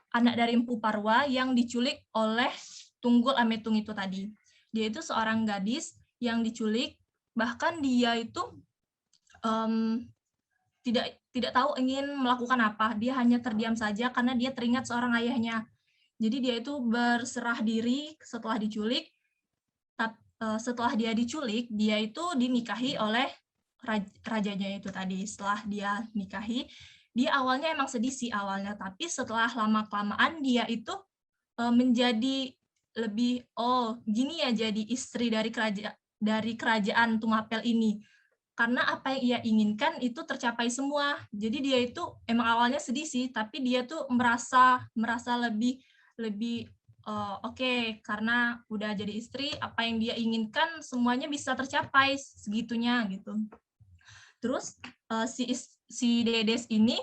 anak dari Empu Parwa yang diculik oleh Tunggul Ametung itu tadi. Dia itu seorang gadis yang diculik, bahkan dia itu tidak tahu ingin melakukan apa. Dia hanya terdiam saja karena dia teringat seorang ayahnya. Jadi dia itu berserah diri setelah diculik. Setelah dia diculik, dia itu dinikahi oleh rajanya itu tadi. Setelah dia nikahi, dia awalnya emang sedih sih awalnya, tapi setelah lama-kelamaan dia itu menjadi lebih gini ya jadi istri dari kerajaan Tumapel ini, karena apa yang ia inginkan itu tercapai semua. Jadi dia itu emang awalnya sedih sih, tapi dia tuh merasa lebih oke, karena udah jadi istri, apa yang dia inginkan semuanya bisa tercapai segitunya gitu. Terus si Dedes ini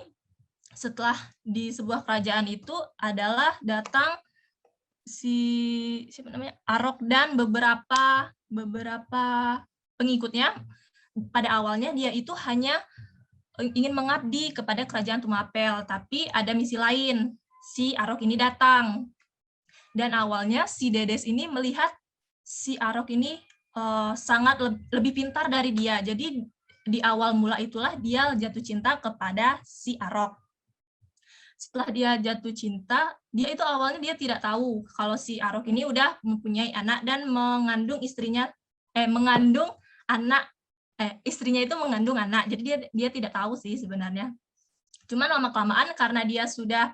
setelah di sebuah kerajaan itu adalah datang siapa namanya Arok dan beberapa pengikutnya. Pada awalnya dia itu hanya ingin mengabdi kepada kerajaan Tumapel, tapi ada misi lain. Si Arok ini datang, dan awalnya si Dedes ini melihat si Arok ini sangat lebih pintar dari dia. Jadi di awal mula itulah dia jatuh cinta kepada si Arok. setelah dia jatuh cinta, dia itu awalnya dia tidak tahu kalau si Arok ini udah mempunyai anak dan mengandung istrinya, istrinya itu mengandung anak. Jadi dia tidak tahu sih sebenarnya. Cuman lama-kelamaan karena dia sudah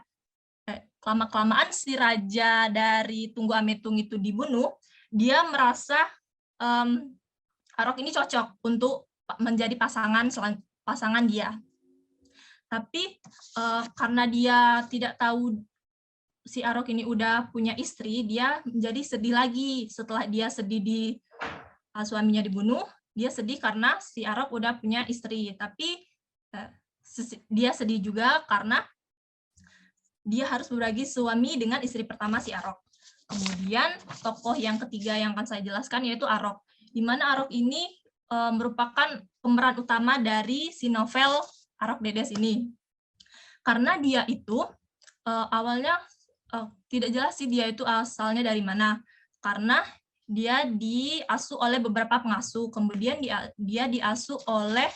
lama-kelamaan si raja dari Tunggu Ametung itu dibunuh, dia merasa Arok ini cocok untuk menjadi pasangan dia. Tapi karena dia tidak tahu si Arok ini udah punya istri, dia menjadi sedih lagi. Setelah dia sedih suaminya dibunuh, dia sedih karena si Arok udah punya istri. Tapi dia sedih juga karena dia harus berbagi suami dengan istri pertama si Arok. Kemudian tokoh yang ketiga yang akan saya jelaskan yaitu Arok. Di mana Arok ini merupakan pemeran utama dari si novel Arok Dedes ini. Karena dia itu awalnya tidak jelas sih dia itu asalnya dari mana. Karena dia diasuh oleh beberapa pengasuh. Kemudian dia diasuh oleh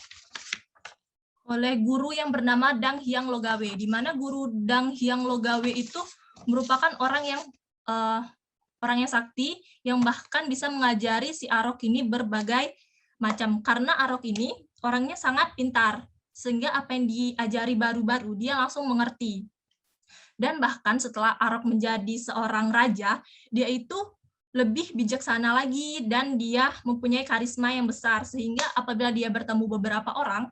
guru yang bernama Dang Hyang Logawe. Di mana guru Dang Hyang Logawe itu merupakan orang yang sakti yang bahkan bisa mengajari si Arok ini berbagai macam. Karena Arok ini orangnya sangat pintar. Sehingga apa yang diajari baru-baru dia langsung mengerti. Dan bahkan setelah Arok menjadi seorang raja, dia itu lebih bijaksana lagi dan dia mempunyai karisma yang besar sehingga apabila dia bertemu beberapa orang,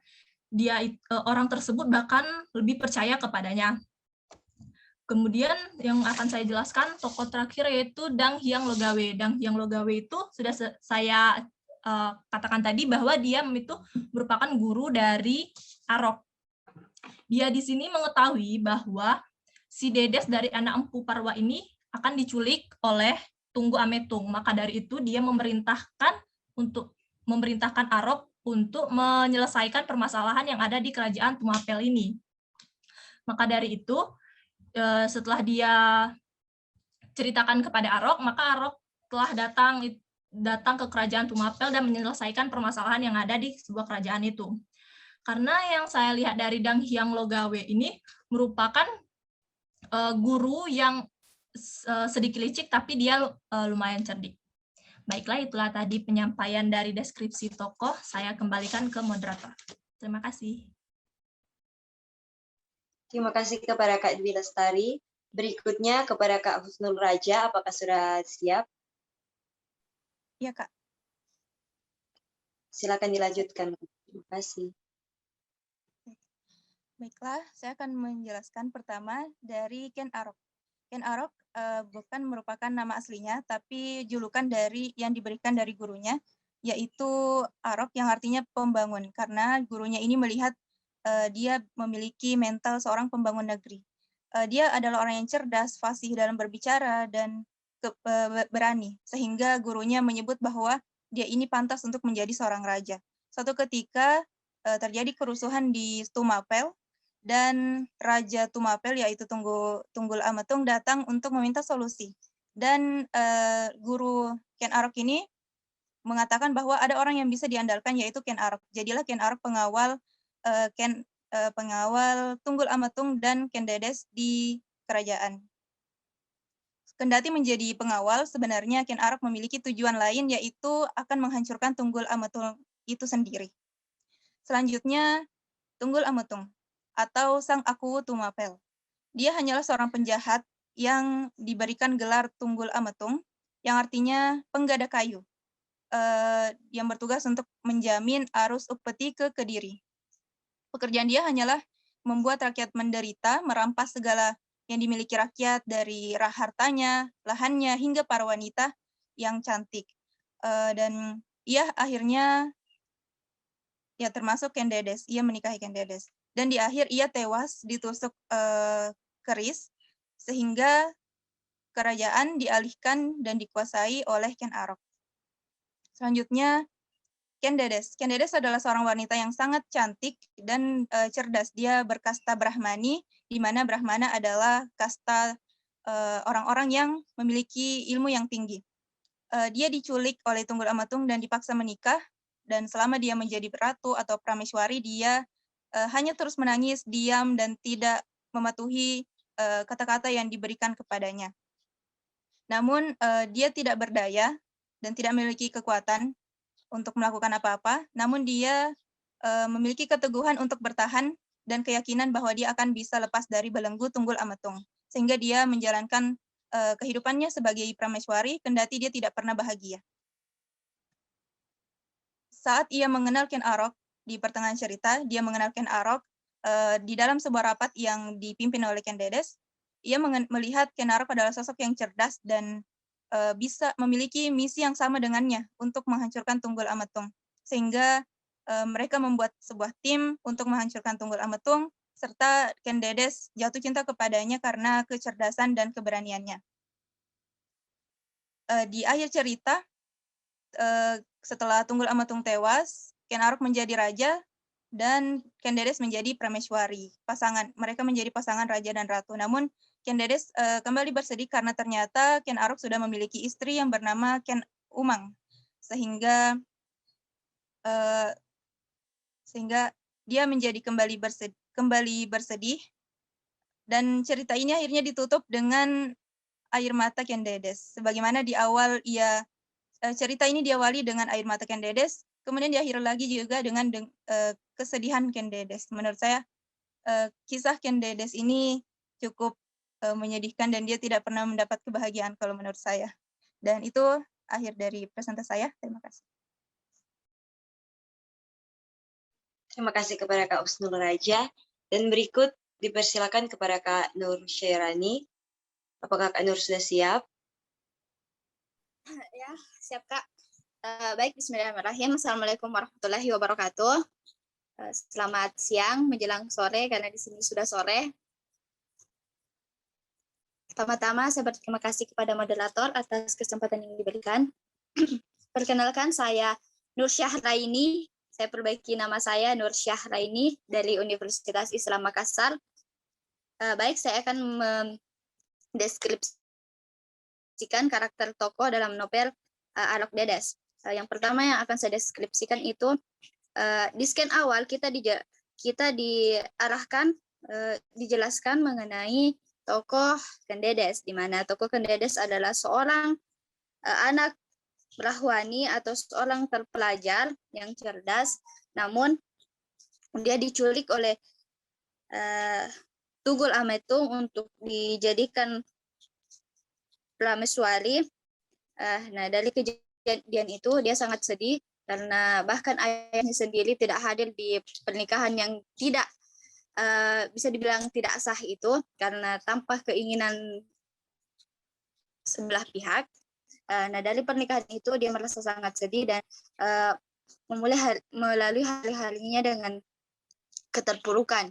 orang tersebut bahkan lebih percaya kepadanya. Kemudian yang akan saya jelaskan tokoh terakhir yaitu Dang Hyang Logawe. Dang Hyang Logawe itu sudah saya katakan tadi bahwa dia itu merupakan guru dari Arok. Dia di sini mengetahui bahwa si Dedes dari anak Empu Parwa ini akan diculik oleh Tunggu Ametung. Maka dari itu dia memerintahkan Arok untuk menyelesaikan permasalahan yang ada di kerajaan Tumapel ini. Maka dari itu setelah dia ceritakan kepada Arok, maka Arok telah datang ke kerajaan Tumapel dan menyelesaikan permasalahan yang ada di sebuah kerajaan itu. Karena yang saya lihat dari Dang Hyang Logawe ini merupakan guru yang sedikit licik tapi dia lumayan cerdik. Baiklah, itulah tadi penyampaian dari deskripsi tokoh. Saya kembalikan ke moderator. Terima kasih. Terima kasih kepada Kak Dwi Lestari. Berikutnya kepada Kak Husnul Raja, apakah sudah siap? Ya, Kak. Silakan dilanjutkan. Terima kasih. Baiklah, saya akan menjelaskan pertama dari Ken Arok. Ken Arok bukan merupakan nama aslinya, tapi julukan yang diberikan dari gurunya, yaitu Arok yang artinya pembangun, karena gurunya ini melihat dia memiliki mental seorang pembangun negeri. Dia adalah orang yang cerdas, fasih dalam berbicara, dan berani, sehingga gurunya menyebut bahwa dia ini pantas untuk menjadi seorang raja. Suatu ketika terjadi kerusuhan di Tumapel, dan Raja Tumapel yaitu Tunggul Ametung datang untuk meminta solusi. Dan guru Ken Arok ini mengatakan bahwa ada orang yang bisa diandalkan yaitu Ken Arok. Jadilah Ken Arok pengawal Tunggul Ametung dan Ken Dedes di kerajaan. Kendati menjadi pengawal, sebenarnya Ken Arok memiliki tujuan lain yaitu akan menghancurkan Tunggul Ametung itu sendiri. Selanjutnya, Tunggul Ametung atau Sang Aku Tumapel. Dia hanyalah seorang penjahat yang diberikan gelar Tunggul Ametung, yang artinya penggada kayu, yang bertugas untuk menjamin arus upeti ke Kediri. Pekerjaan dia hanyalah membuat rakyat menderita, merampas segala yang dimiliki rakyat dari hartanya, lahannya, hingga para wanita yang cantik. Dan ia akhirnya, ya termasuk Ken Dedes, ia menikahi Ken Dedes. Dan di akhir ia tewas ditusuk keris, sehingga kerajaan dialihkan dan dikuasai oleh Ken Arok. Selanjutnya, Ken Dedes. Ken Dedes adalah seorang wanita yang sangat cantik dan cerdas. Dia berkasta Brahmani, di mana Brahmana adalah kasta orang-orang yang memiliki ilmu yang tinggi. Dia diculik oleh Tunggul Ametung dan dipaksa menikah, dan selama dia menjadi ratu atau prameswari, dia hanya terus menangis, diam, dan tidak mematuhi kata-kata yang diberikan kepadanya. Namun dia tidak berdaya dan tidak memiliki kekuatan untuk melakukan apa-apa, namun dia memiliki keteguhan untuk bertahan dan keyakinan bahwa dia akan bisa lepas dari belenggu Tunggul Ametung, sehingga dia menjalankan kehidupannya sebagai prameswari, kendati dia tidak pernah bahagia. Saat ia mengenal Ken Arok di pertengahan cerita, dia mengenal Ken Arok di dalam sebuah rapat yang dipimpin oleh Ken Dedes. Ia melihat Ken Arok adalah sosok yang cerdas dan bisa memiliki misi yang sama dengannya untuk menghancurkan Tunggul Ametung. Sehingga mereka membuat sebuah tim untuk menghancurkan Tunggul Ametung, serta Ken Dedes jatuh cinta kepadanya karena kecerdasan dan keberaniannya. Di akhir cerita, setelah Tunggul Ametung tewas, Ken Arok menjadi raja dan Ken Dedes menjadi prameswari. Mereka menjadi pasangan raja dan ratu. Namun Ken Dedes kembali bersedih karena ternyata Ken Arok sudah memiliki istri yang bernama Ken Umang, sehingga dia menjadi kembali bersedih. Dan cerita ini akhirnya ditutup dengan air mata Ken Dedes. Sebagaimana di awal cerita ini diawali dengan air mata Ken Dedes, kemudian diakhiri lagi juga dengan kesedihan Ken Dedes. Menurut saya kisah Ken Dedes ini cukup menyedihkan dan dia tidak pernah mendapat kebahagiaan kalau menurut saya. Dan itu akhir dari presentasi saya. Terima kasih. Terima kasih kepada Kak Usnul Raja. Dan berikut dipersilakan kepada Kak Nur Syairani. Apakah Kak Nur sudah siap? Ya, siap Kak. Baik, bismillahirrahmanirrahim. Assalamualaikum warahmatullahi wabarakatuh. Selamat siang menjelang sore karena di sini sudah sore. Pertama-tama saya berterima kasih kepada moderator atas kesempatan yang diberikan. Perkenalkan, saya Nur Syahraini. Saya perbaiki nama saya Nur Syahraini dari Universitas Islam Makassar. Baik, saya akan mendeskripsikan karakter tokoh dalam novel Arok Dedes. Yang pertama yang akan saya deskripsikan itu di scan awal kita diarahkan, dijelaskan mengenai tokoh Ken Dedes, di mana tokoh Ken Dedes adalah seorang anak Brahwani atau seorang terpelajar yang cerdas, namun dia diculik oleh Tunggul Ametung untuk dijadikan prameswari. Nah, dari kejadian itu dia sangat sedih karena bahkan ayahnya sendiri tidak hadir di pernikahan yang tidak bisa dibilang tidak sah itu karena tanpa keinginan sebelah pihak. Nah, dari pernikahan itu dia merasa sangat sedih dan melalui hari-harinya dengan keterpurukan.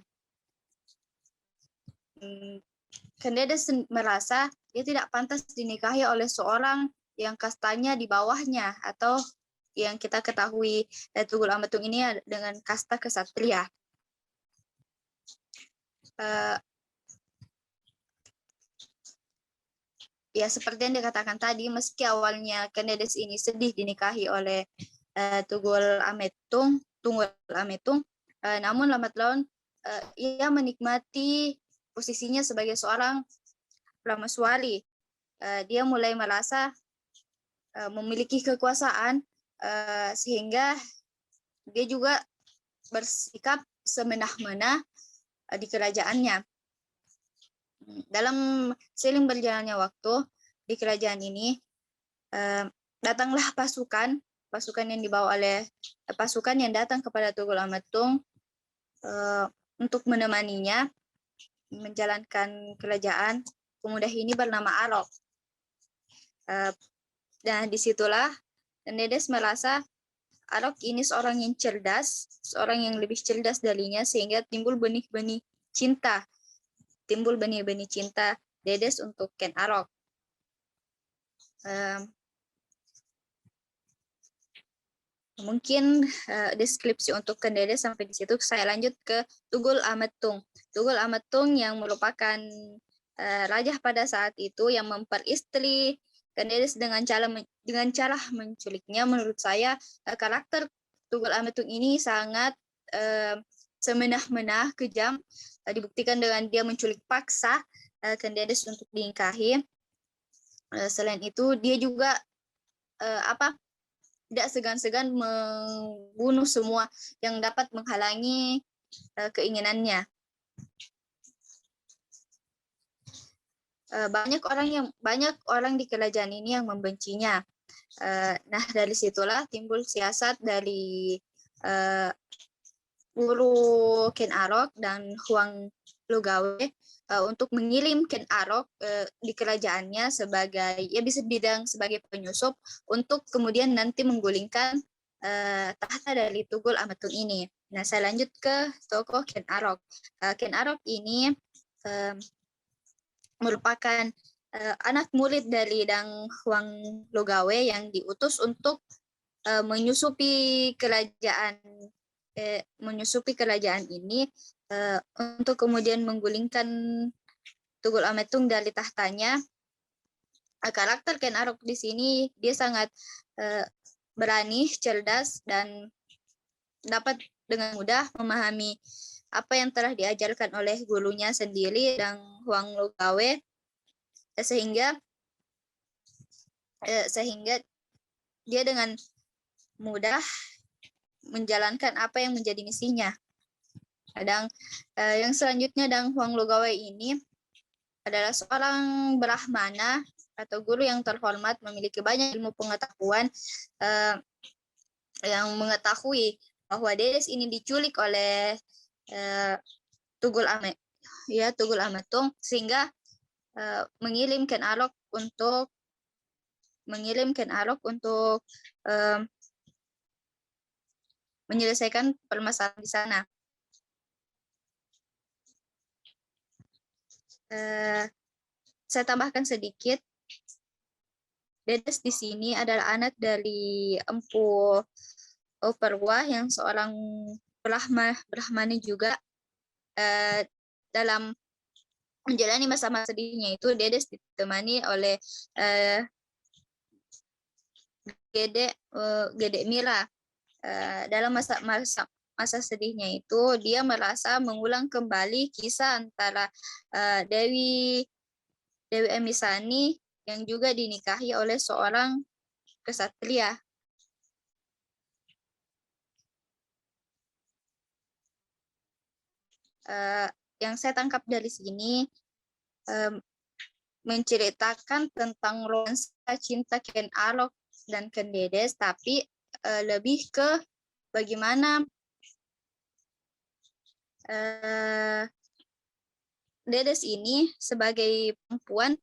Ken Dedes merasa dia tidak pantas dinikahi oleh seorang yang kastanya di bawahnya, atau yang kita ketahui Tunggul Ametung ini dengan kasta kesatria. Ya, seperti yang dikatakan tadi, meski awalnya Ken Dedes ini sedih dinikahi oleh Tunggul Ametung, namun lambat laun ia menikmati posisinya sebagai seorang prameswari. Dia mulai merasa memiliki kekuasaan sehingga dia juga bersikap semena-mena di kerajaannya. Dalam seiring berjalannya waktu di kerajaan ini, datanglah pasukan yang dibawa oleh pasukan yang datang kepada Tunggul Ametung untuk menemaninya menjalankan kerajaan. Pemuda ini bernama Arok. Dan disitulah Ken Dedes merasa Arok ini seorang yang cerdas, seorang yang lebih cerdas darinya, sehingga timbul benih-benih cinta Dedes untuk Ken Arok. Mungkin deskripsi untuk Ken Dedes sampai di situ. Saya lanjut ke Tunggul Ametung. Tunggul Ametung yang merupakan raja pada saat itu yang memperistri Ken Dedes dengan cara menculiknya. Menurut saya karakter Tunggul Ametung ini sangat semenah-menah, kejam, dibuktikan dengan dia menculik paksa Ken Dedes untuk dinikahi. Selain itu, dia juga tidak segan-segan membunuh semua yang dapat menghalangi keinginannya. Banyak orang di kerajaan ini yang membencinya. Nah, dari situlah timbul siasat dari guru Ken Arok dan Huang Lugawe untuk mengirim Ken Arok di kerajaannya sebagai, ya bisa dibilang sebagai penyusup untuk kemudian nanti menggulingkan tahta dari Tunggul Ametung ini. Nah, saya lanjut ke tokoh Ken Arok. Ken Arok ini merupakan anak murid dari Dang Huang Lugawe yang diutus untuk menyusupi kerajaan ini untuk kemudian menggulingkan Tunggul Ametung dari tahtanya. Karakter Ken Arok di sini dia sangat berani, cerdas, dan dapat dengan mudah memahami apa yang telah diajarkan oleh gurunya sendiri, Dang Huang Lugawe, sehingga dia dengan mudah menjalankan apa yang menjadi misinya. Yang selanjutnya, Dang Huang Lugawe ini adalah seorang Brahmana atau guru yang terhormat, memiliki banyak ilmu pengetahuan, yang mengetahui bahwa Dedes ini diculik oleh Tunggul Ametung, sehingga mengirim Ken Arok untuk menyelesaikan permasalahan di sana. Saya tambahkan sedikit, Dedes di sini adalah anak dari Empu Perwa yang seorang Brahmani juga. Dalam menjalani masa-masa sedihnya itu, Dedes ditemani oleh Gede Mira. Dalam masa sedihnya itu, dia merasa mengulang kembali kisah antara Dewi Emisani yang juga dinikahi oleh seorang kesatria. Yang saya tangkap dari sini menceritakan tentang romansa cinta Ken Arok dan Ken Dedes, tapi lebih ke bagaimana Dedes ini sebagai perempuan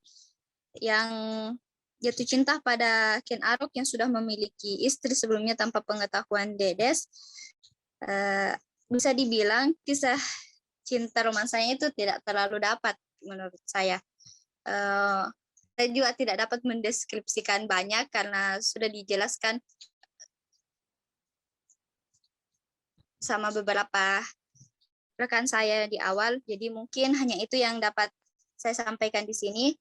yang jatuh cinta pada Ken Arok yang sudah memiliki istri sebelumnya tanpa pengetahuan Dedes. Bisa dibilang kisah cinta romansanya itu tidak terlalu dapat menurut saya. Saya juga tidak dapat mendeskripsikan banyak karena sudah dijelaskan sama beberapa rekan saya di awal. Jadi mungkin hanya itu yang dapat saya sampaikan di sini.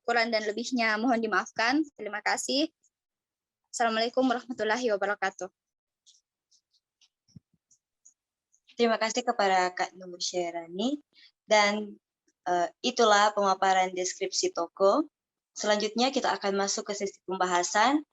Kurang dan lebihnya mohon dimaafkan. Terima kasih. Assalamualaikum warahmatullahi wabarakatuh. Terima kasih kepada Kak Nur Syairani. Dan itulah pemaparan deskripsi tokoh. Selanjutnya kita akan masuk ke sesi pembahasan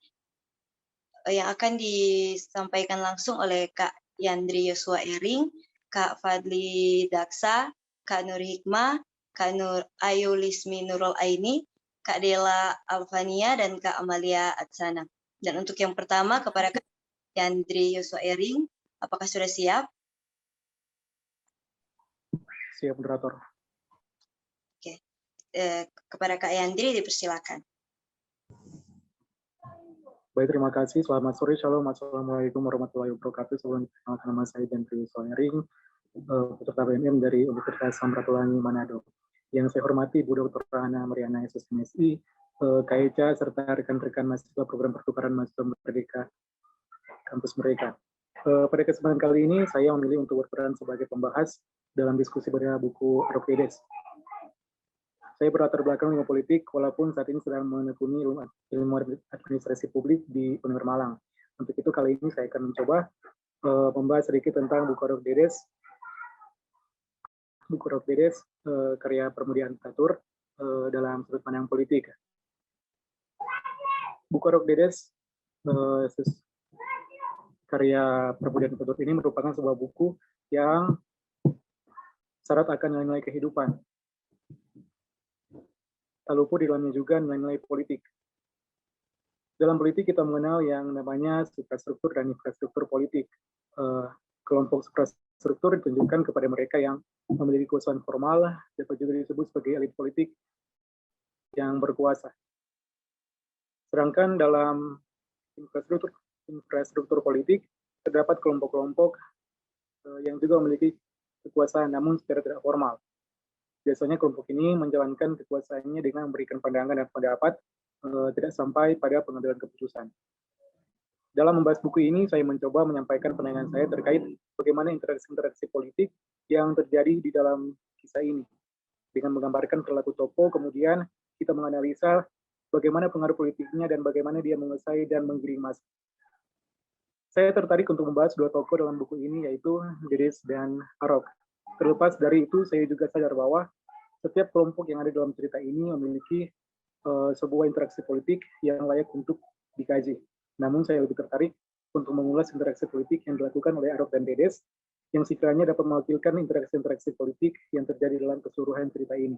yang akan disampaikan langsung oleh Kak Yandri Yosua Ering, Kak Fadli Daksa, Kak Nur Hikmah, Kak Nur Ayu Lismi Nurul Aini, Kak Dela Alvania, dan Kak Amalia Atsana. Dan untuk yang pertama kepada Kak Yandri Yosua Ering, apakah sudah siap? Siap, moderator. Oke. Kepada Kak Yandri dipersilakan. Baik, terima kasih. Selamat sore, Shalom. Assalamualaikum warahmatullahi wabarakatuh. Sebelum perkenalkan, nama saya Yandri Yosua Ering, peserta BMM dari Universitas Samratulangi Manado. Yang saya hormati Bu Dr. Hana Mariana SSMSI, Kak Eca, serta rekan-rekan mahasiswa program pertukaran mahasiswa merdeka kampus mereka. Pada kesempatan kali ini, saya memilih untuk berperan sebagai pembahas dalam diskusi berbeda buku Arok Dedes. Saya berlatar belakang ilmu politik, walaupun saat ini sedang menekuni ilmu administrasi publik di Unir Malang. Untuk itu kali ini saya akan mencoba membahas sedikit tentang buku Arok Dedes buku Rok Dedes, karya Pramudia Anantatur dalam sudut pandang politik. Buku Rok Dedes, karya Pramudia Anantatur ini merupakan sebuah buku yang syarat akan nilai-nilai kehidupan. Tak luput di dalamnya juga nilai-nilai politik. Dalam politik kita mengenal yang namanya suprastruktur dan infrastruktur politik. Kelompok suprastruktur ditunjukkan kepada mereka yang memiliki kekuasaan formal, dapat juga disebut sebagai elit politik yang berkuasa. Sedangkan dalam infrastruktur politik terdapat kelompok-kelompok yang juga memiliki kekuasaan namun secara tidak formal. Biasanya kelompok ini menjalankan kekuasaannya dengan memberikan pandangan dan pendapat, tidak sampai pada pengambilan keputusan. Dalam membahas buku ini, saya mencoba menyampaikan pandangan saya terkait bagaimana interaksi-interaksi politik yang terjadi di dalam kisah ini. Dengan menggambarkan perilaku tokoh, kemudian kita menganalisa bagaimana pengaruh politiknya dan bagaimana dia menguasai dan menggiring massa. Saya tertarik untuk membahas dua tokoh dalam buku ini, yaitu Dedes dan Arok. Terlepas dari itu, saya juga sadar bahwa setiap kelompok yang ada dalam cerita ini memiliki sebuah interaksi politik yang layak untuk dikaji. Namun saya lebih tertarik untuk mengulas interaksi politik yang dilakukan oleh Arok dan Dedes, yang sekiranya dapat mewakilkan interaksi-interaksi politik yang terjadi dalam keseluruhan cerita ini.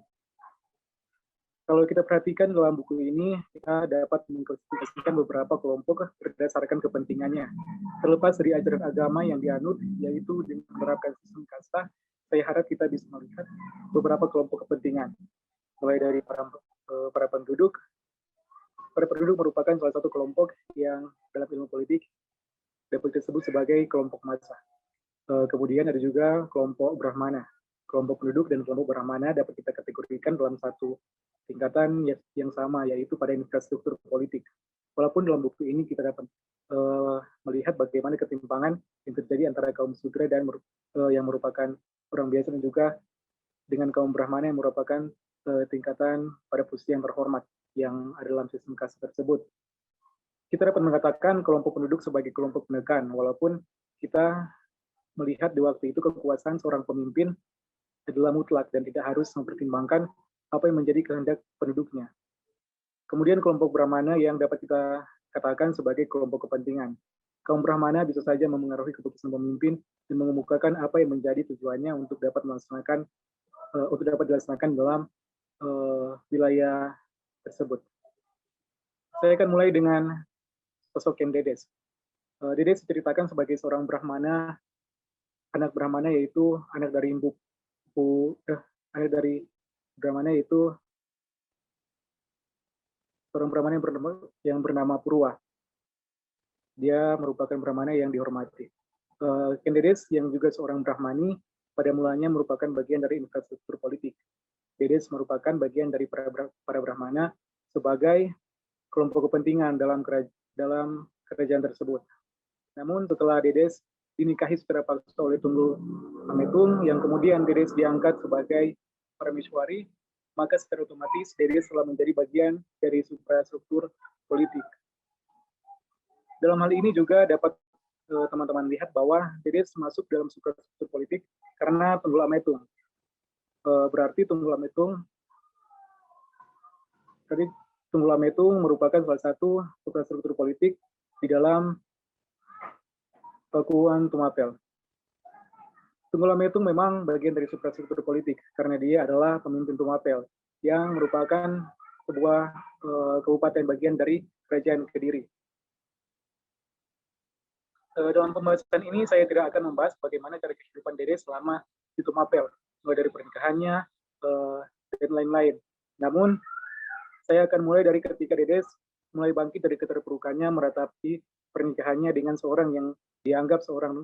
Kalau kita perhatikan dalam buku ini, kita dapat mengklasifikasikan beberapa kelompok berdasarkan kepentingannya. Terlepas dari ajaran agama yang dianut, yaitu dengan menerapkan sistem kasta, saya harap kita bisa melihat beberapa kelompok kepentingan. Mulai dari para penduduk. Para penduduk merupakan salah satu kelompok yang dalam ilmu politik dapat disebut sebagai kelompok massa. Kemudian ada juga kelompok Brahmana. Kelompok penduduk dan kelompok Brahmana dapat kita kategorikan dalam satu tingkatan yang sama, yaitu pada infrastruktur politik. Walaupun dalam buku ini kita dapat melihat bagaimana ketimpangan yang terjadi antara kaum Sudra dan yang merupakan orang biasa dan juga dengan kaum Brahmana yang merupakan tingkatan pada posisi yang terhormat yang ada dalam sistem kasta tersebut. Kita dapat mengatakan kelompok penduduk sebagai kelompok penekan, walaupun kita melihat di waktu itu kekuasaan seorang pemimpin adalah mutlak dan tidak harus mempertimbangkan apa yang menjadi kehendak penduduknya. Kemudian kelompok Brahmana yang dapat kita katakan sebagai kelompok kepentingan. Kaum Brahmana bisa saja memengaruhi keputusan pemimpin dan mengemukakan apa yang menjadi tujuannya untuk dapat dilaksanakan dalam wilayah tersebut. Saya akan mulai dengan sosok Ken Dedes. Dedes diceritakan sebagai seorang Brahmana, anak Brahmana yaitu anak dari Brahmana yaitu seorang Brahmana yang bernama Purwa. Dia merupakan Brahmana yang dihormati. Ken Dedes yang juga seorang Brahmani pada mulanya merupakan bagian dari infrastruktur politik. Dedes merupakan bagian dari para Brahmana sebagai kelompok kepentingan dalam kerajaan tersebut. Namun setelah Dedes dinikahi secara paksa oleh Tunggul Ametung, yang kemudian Dedes diangkat sebagai Parameswari, maka secara otomatis Dedes telah menjadi bagian dari suprastruktur politik. Dalam hal ini juga dapat teman-teman lihat bahwa Dedes masuk dalam suprastruktur politik karena Tunggul Ametung. Berarti Tunggul Ametung merupakan salah satu suprastruktur politik di dalam Pakuan Tumapel. Tunggul Ametung memang bagian dari suprastruktur politik karena dia adalah pemimpin Tumapel yang merupakan sebuah kabupaten bagian dari Kerajaan Kediri. Dalam pembahasan ini saya tidak akan membahas bagaimana cara kehidupan Dedes selama di Tumapel, mulai dari pernikahannya dan lain-lain. Namun saya akan mulai dari ketika Dedes mulai bangkit dari keterpurukannya meratapi pernikahannya dengan seorang yang dianggap seorang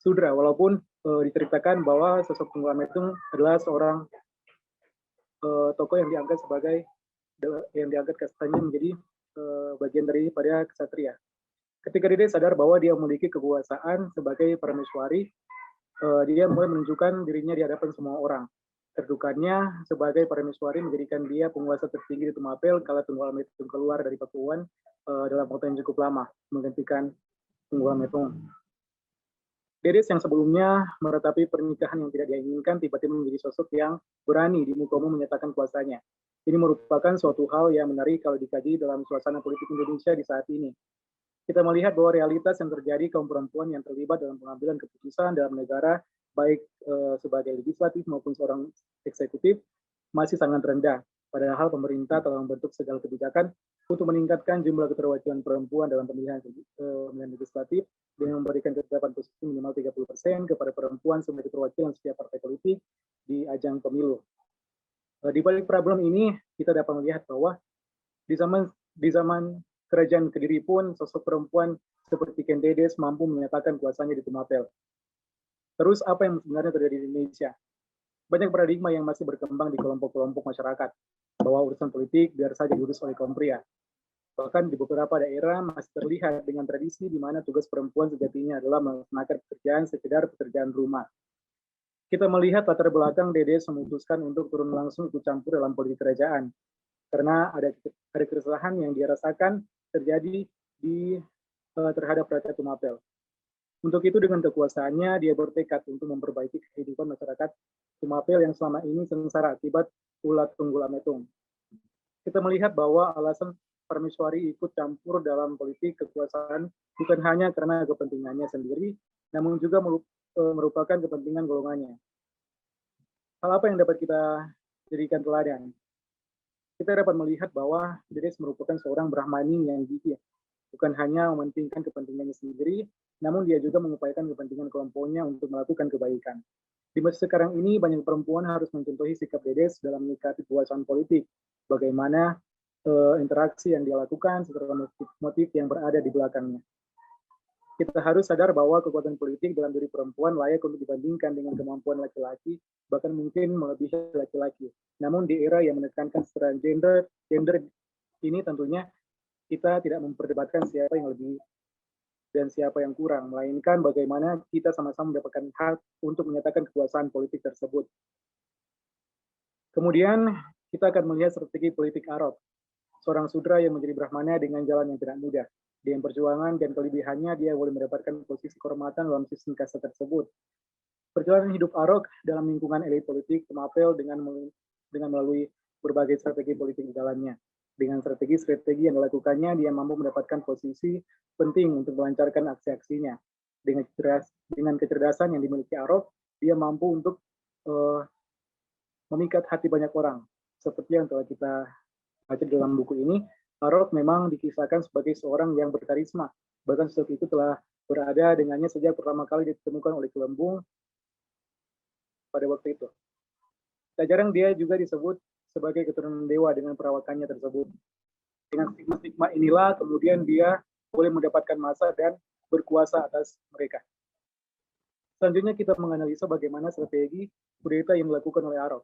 Sudra, walaupun diceritakan bahwa sosok Tunggul Ametung adalah seorang tokoh yang diangkat kastanya menjadi bagian daripada ksatria. Ketika Dedes sadar bahwa dia memiliki kekuasaan sebagai Parameswari, dia mulai menunjukkan dirinya di hadapan semua orang. Kedudukannya sebagai Parameswari menjadikan dia penguasa tertinggi di Tumapel kala Tunggul Ametung keluar dari Pakuan dalam waktu yang cukup lama, menggantikan Tunggul Ametung. Dedes yang sebelumnya meratapi pernikahan yang tidak diinginkan tiba-tiba menjadi sosok yang berani di muka umum menyatakan kuasanya. Ini merupakan suatu hal yang menarik kalau dikaji dalam suasana politik Indonesia di saat ini. Kita melihat bahwa realitas yang terjadi kaum perempuan yang terlibat dalam pengambilan keputusan dalam negara, baik sebagai legislatif maupun seorang eksekutif, masih sangat rendah. Padahal pemerintah telah membentuk segala kebijakan untuk meningkatkan jumlah keterwakilan perempuan dalam pemilihan legislatif dengan memberikan ketetapan posisi minimal 30% kepada perempuan sebagai perwakilan setiap partai politik di ajang pemilu. Di balik problem ini, kita dapat melihat bahwa di zaman Kerajaan Kediri pun sosok perempuan seperti Ken Dedes mampu menyatakan kuasanya di Tumapel. Terus apa yang sebenarnya terjadi di Indonesia? Banyak paradigma yang masih berkembang di kelompok-kelompok masyarakat, bahwa urusan politik biar saja diurus oleh kaum pria. Bahkan di beberapa daerah masih terlihat dengan tradisi di mana tugas perempuan sejatinya adalah melaksanakan pekerjaan sekedar pekerjaan rumah. Kita melihat latar belakang Dedes memutuskan untuk turun langsung ikut campur dalam politik kerajaan, karena ada keresahan yang dia rasakan terjadi terhadap Rakyat Tumapel. Untuk itu dengan kekuasaannya dia bertekad untuk memperbaiki kehidupan masyarakat Tumapel yang selama ini sengsara akibat ulat tunggul ametung. Kita melihat bahwa alasan Parmeswari ikut campur dalam politik kekuasaan bukan hanya karena kepentingannya sendiri, namun juga merupakan kepentingan golongannya. Hal apa yang dapat kita jadikan teladan? Kita dapat melihat bahwa Dedes merupakan seorang Brahmani yang gigih, bukan hanya mementingkan kepentingannya sendiri, namun dia juga mengupayakan kepentingan kelompoknya untuk melakukan kebaikan. Di masa sekarang ini, banyak perempuan harus mencontohi sikap Dedes dalam menyikapi kekuasaan politik, bagaimana interaksi yang dia lakukan serta motif yang berada di belakangnya. Kita harus sadar bahwa kekuatan politik dalam diri perempuan layak untuk dibandingkan dengan kemampuan laki-laki, bahkan mungkin melebihi laki-laki. Namun di era yang menekankan secara gender ini tentunya kita tidak memperdebatkan siapa yang lebih dan siapa yang kurang, melainkan bagaimana kita sama-sama mendapatkan hak untuk menyatakan kekuasaan politik tersebut. Kemudian kita akan melihat strategi politik Arok, seorang sudra yang menjadi Brahmana dengan jalan yang tidak mudah. Dengan perjuangan dan kelebihannya, dia boleh mendapatkan posisi kehormatan dalam sistem kasta tersebut. Perjalanan hidup Arok dalam lingkungan elit politik Tumapel dengan melalui berbagai strategi politik di dalamnya. Dengan strategi-strategi yang dilakukannya, dia mampu mendapatkan posisi penting untuk melancarkan aksi-aksinya. Dengan kecerdasan yang dimiliki Arok, dia mampu untuk memikat hati banyak orang. Seperti yang telah kita baca dalam buku ini, Arok memang dikisahkan sebagai seorang yang berkarisma. Bahkan sosok itu telah berada dengannya sejak pertama kali ditemukan oleh Kelembung pada waktu itu. Tak jarang dia juga disebut sebagai keturunan dewa dengan perawakannya tersebut. Dengan stigma-stigma inilah kemudian dia boleh mendapatkan masa dan berkuasa atas mereka. Selanjutnya kita menganalisa bagaimana strategi kudeta yang dilakukan oleh Arok.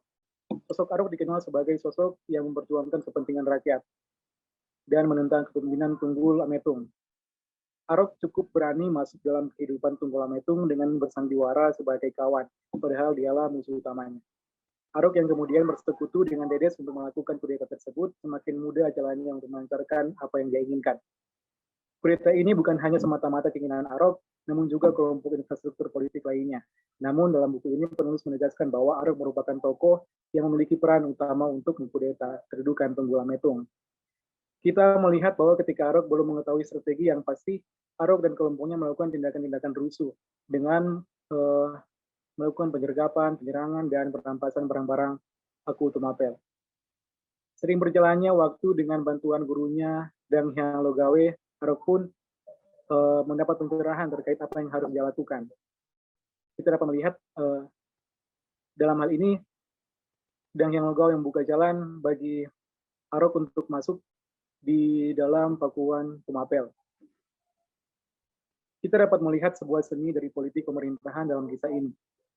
Sosok Arok dikenal sebagai sosok yang memperjuangkan kepentingan rakyat dan menentang kepemimpinan Tunggul Ametung. Arok cukup berani masuk dalam kehidupan Tunggul Ametung dengan bersandiwara sebagai kawan, padahal dialah musuh utamanya. Arok yang kemudian bersekutu dengan Dedes untuk melakukan kudeta tersebut semakin mudah jalannya untuk melancarkan apa yang dia inginkan. Kudeta ini bukan hanya semata-mata keinginan Arok, namun juga kelompok infrastruktur politik lainnya. Namun dalam buku ini penulis menegaskan bahwa Arok merupakan tokoh yang memiliki peran utama untuk mengkudeta kedudukan Tunggul Ametung. Kita melihat bahwa ketika Arok belum mengetahui strategi yang pasti, Arok dan kelompoknya melakukan tindakan-tindakan rusuh dengan melakukan penyergapan, penyerangan, dan perampasan barang-barang Aku Tumapel. Sering berjalannya waktu dengan bantuan gurunya dan Hyang Logawe, Arok pun mendapat pencerahan terkait apa yang harus dia lakukan. Kita dapat melihat dalam hal ini, Dang Hyang Logawe yang membuka jalan bagi Arok untuk masuk di dalam Pakuan Tumapel. Kita dapat melihat sebuah seni dari politik pemerintahan dalam kisah ini.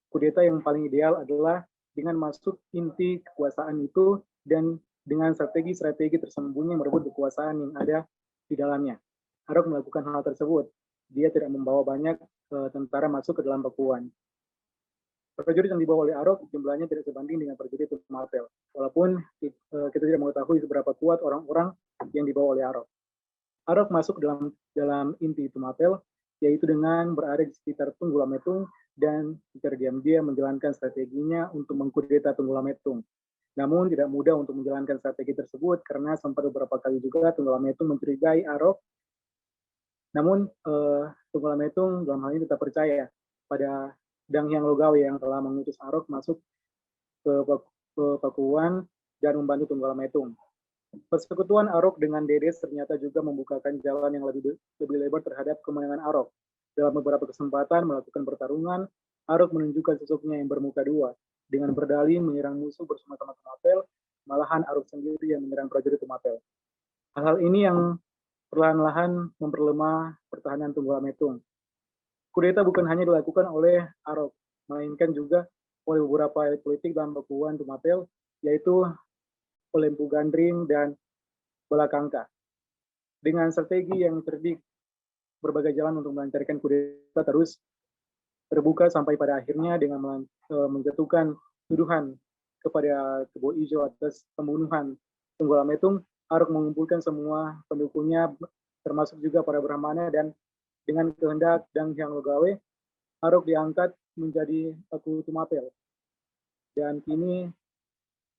Kudeta yang paling ideal adalah dengan masuk inti kekuasaan itu dan dengan strategi-strategi tersembunyi merebut kekuasaan yang ada di dalamnya. Arok melakukan hal tersebut. Dia tidak membawa banyak tentara masuk ke dalam Pakuan. Prajurit yang dibawa oleh Arok jumlahnya tidak sebanding dengan prajurit Tumapel. Walaupun kita tidak mengetahui seberapa kuat orang-orang yang dibawa oleh Arok. Arok masuk dalam inti Tumapel yaitu dengan berada di sekitar Tunggulametung dan secara diam-diam menjalankan strateginya untuk mengkudeta Tunggulametung. Namun tidak mudah untuk menjalankan strategi tersebut karena sempat beberapa kali juga Tunggulametung mencurigai Arok. Namun Tunggulametung dalam hal ini tetap percaya pada Dang Hyang Logawe yang telah mengutus Arok masuk ke Pakuan dan membantu Tunggulametung. Persekutuan Arok dengan Dedes ternyata juga membukakan jalan yang lebih lebar terhadap kemenangan Arok. Dalam beberapa kesempatan melakukan pertarungan, Arok menunjukkan sosoknya yang bermuka dua. Dengan berdalih menyerang musuh bersama-sama Tumapel, malahan Arok sendiri yang menyerang prajurit Tumapel. Hal-hal ini yang perlahan-lahan memperlemah pertahanan Tunggulametung. Kudeta bukan hanya dilakukan oleh Arok, melainkan juga oleh beberapa elit politik dalam Pakuan Tumapel, yaitu oleh Empu Gandring dan Balakangka. Dengan strategi yang cerdik, berbagai jalan untuk melancarkan kudeta terus terbuka sampai pada akhirnya dengan menjatuhkan tuduhan kepada Kebo Ijo atas pembunuhan Tunggulametung. Arok mengumpulkan semua pendukungnya, termasuk juga para Brahmana, dan dengan kehendak Dang Hyang Logawe, Arok diangkat menjadi Paku Tumapel. Dan kini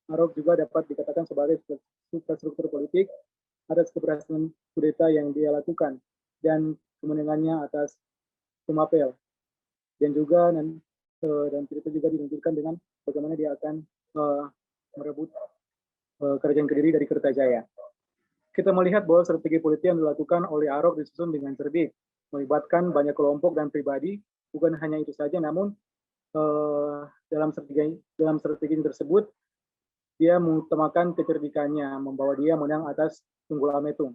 Arok juga dapat dikatakan sebagai struktur politik atas keberhasilan kudeta yang dia lakukan dan kemenangannya atas Tumapel. Dan juga dan cerita juga dilanjutkan dengan bagaimana dia akan merebut kerajaan Kediri dari Kertajaya. Kita melihat bahwa strategi politik yang dilakukan oleh Arok disusun dengan cerdik, melibatkan banyak kelompok dan pribadi. Bukan hanya itu saja, namun dalam strategi tersebut dia mengutamakan kecerdikannya, membawa dia menang atas Tunggulametung.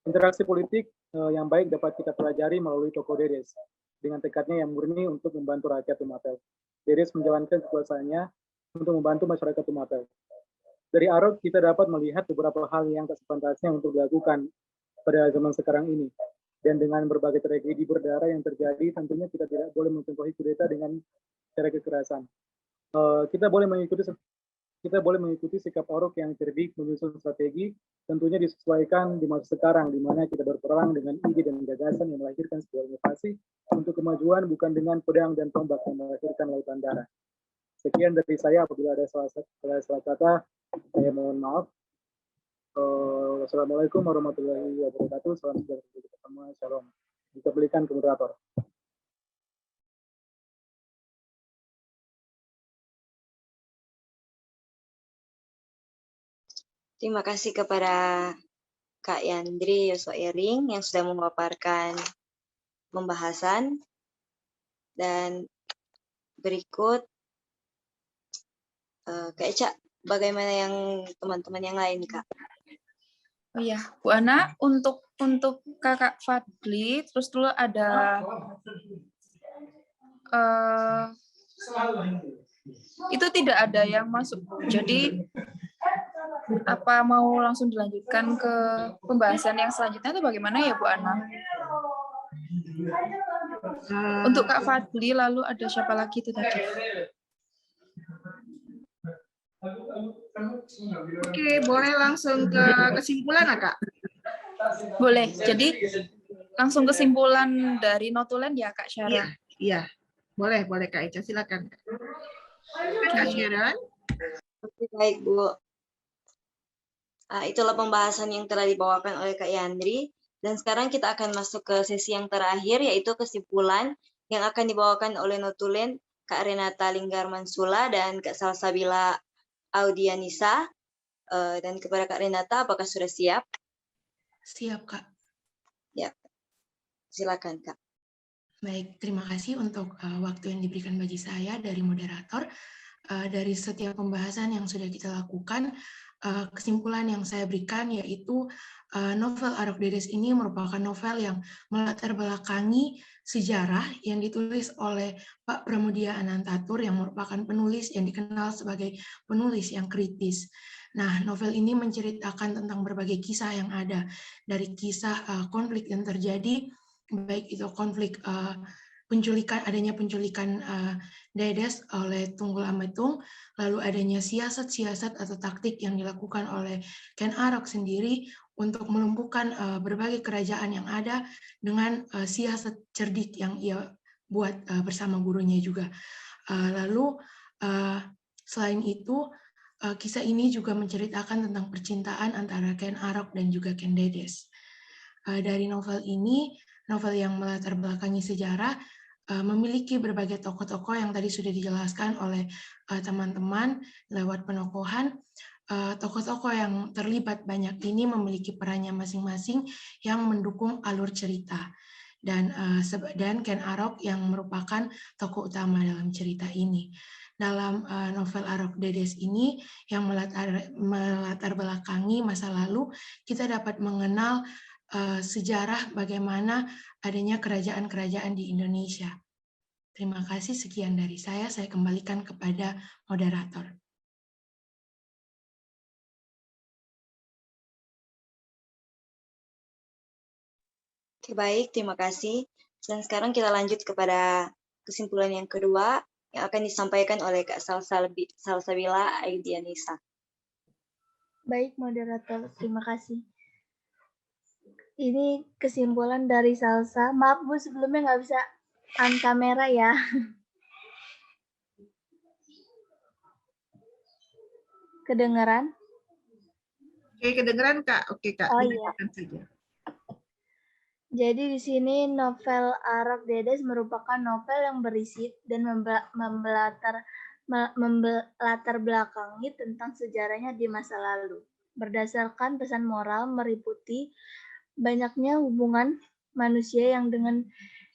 Interaksi politik yang baik dapat kita pelajari melalui tokoh Dedes dengan tekadnya yang murni untuk membantu rakyat Tumapel. Dedes menjalankan kekuasaannya untuk membantu masyarakat Tumapel. Dari Arok kita dapat melihat beberapa hal yang tak sepantasnya untuk dilakukan pada zaman sekarang ini. Dan dengan berbagai tragedi berdarah yang terjadi, tentunya kita tidak boleh mencontohi kudeta dengan cara kekerasan. Kita boleh mengikuti sikap Arok yang cerdik menyusun strategi, tentunya disesuaikan di masa sekarang, di mana kita berperang dengan ide dan gagasan yang melahirkan sebuah inovasi untuk kemajuan, bukan dengan pedang dan tombak yang melahirkan lautan darah. Sekian dari saya, apabila ada salah kata, saya mohon maaf. Wassalamualaikum warahmatullahi wabarakatuh. Salam sejahtera bagi kita semua. Shalom. Dikembalikan ke moderator. Terima kasih kepada Kak Yandri Yosoering yang sudah memaparkan pembahasan. Dan berikut Kak Eca, bagaimana yang teman-teman yang lain, Kak? Oh iya, Bu Ana, untuk Kakak Fadli, terus dulu ada itu tidak ada yang masuk. Jadi apa mau langsung dilanjutkan ke pembahasan yang selanjutnya atau bagaimana ya Bu Ana? Untuk Kak Fadli, lalu ada siapa lagi itu tadi? Oke, boleh langsung ke kesimpulan, Kak? Boleh. Jadi langsung kesimpulan dari notulen ya, Kak Sharon? Iya. Boleh Kak Eca, silakan. Kak Sharon. Oke, baik, Bu. Itulah pembahasan yang telah dibawakan oleh Kak Yandri. Dan sekarang kita akan masuk ke sesi yang terakhir, yaitu kesimpulan yang akan dibawakan oleh notulen Kak Renata Linggarmansula dan Kak Salsabila Audianisa. Dan kepada Kak Renata, apakah sudah siap? Siap, Kak. Ya, silakan, Kak. Baik, terima kasih untuk waktu yang diberikan bagi saya dari moderator. Dari setiap pembahasan yang sudah kita lakukan, kesimpulan yang saya berikan yaitu novel Arok Dedes ini merupakan novel yang melatar belakangi sejarah yang ditulis oleh Pak Pramudia Anantatur yang merupakan penulis yang dikenal sebagai penulis yang kritis. Nah, novel ini menceritakan tentang berbagai kisah yang ada, dari kisah konflik yang terjadi, baik itu konflik adanya penculikan Dedes oleh Tunggul Ametung, lalu adanya siasat-siasat atau taktik yang dilakukan oleh Ken Arok sendiri untuk melumpuhkan berbagai kerajaan yang ada dengan siasat cerdik yang ia buat bersama gurunya juga. Lalu selain itu, kisah ini juga menceritakan tentang percintaan antara Ken Arok dan juga Ken Dedes. Dari novel ini, novel yang melatar belakangi sejarah, memiliki berbagai tokoh-tokoh yang tadi sudah dijelaskan oleh teman-teman lewat penokohan. Tokoh-tokoh yang terlibat banyak ini memiliki perannya masing-masing yang mendukung alur cerita. Dan Ken Arok yang merupakan tokoh utama dalam cerita ini. Dalam novel Arok Dedes ini yang melatar belakangi masa lalu, kita dapat mengenal sejarah bagaimana adanya kerajaan-kerajaan di Indonesia. Terima kasih, sekian dari saya kembalikan kepada moderator. Oke, baik, terima kasih. Dan sekarang kita lanjut kepada kesimpulan yang kedua yang akan disampaikan oleh Kak Salsabila Aidianisa. Baik, moderator, terima kasih. Ini kesimpulan dari Salsa. Maaf Bu, sebelumnya nggak bisa on kamera ya. Kedengeran? Oke, kedengeran Kak. Oke Kak. Oh iya. Saja. Jadi di sini novel Arok Dedes merupakan novel yang berisi dan melatar belakangi tentang sejarahnya di masa lalu. Berdasarkan pesan moral meliputi banyaknya hubungan manusia yang dengan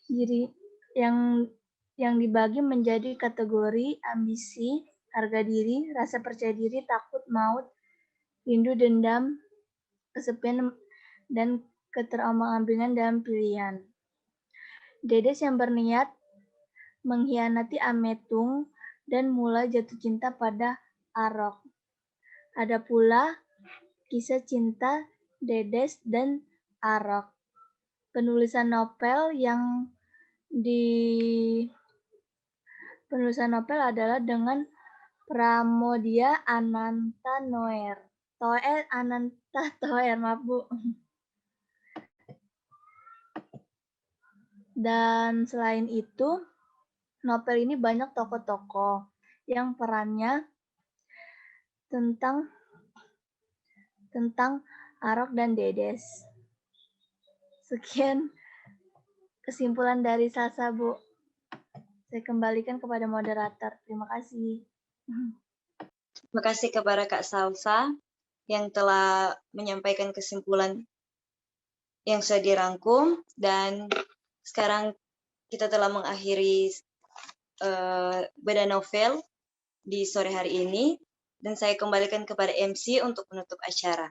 diri yang dibagi menjadi kategori ambisi, harga diri, rasa percaya diri, takut, maut, rindu, dendam, kesepian, dan keterombang-ambingan dalam pilihan. Dedes yang berniat mengkhianati Ametung dan mulai jatuh cinta pada Arok. Ada pula kisah cinta Dedes dan Arok. Penulisan novel adalah dengan Pramodia Ananta Toer, maaf Bu. Dan selain itu, novel ini banyak tokoh-tokoh yang perannya tentang Arok dan Dedes. Sekian kesimpulan dari Salsa, Bu. Saya kembalikan kepada moderator. Terima kasih. Terima kasih kepada Kak Salsa yang telah menyampaikan kesimpulan yang sudah dirangkum, dan sekarang kita telah mengakhiri bedah novel di sore hari ini, dan saya kembalikan kepada MC untuk menutup acara.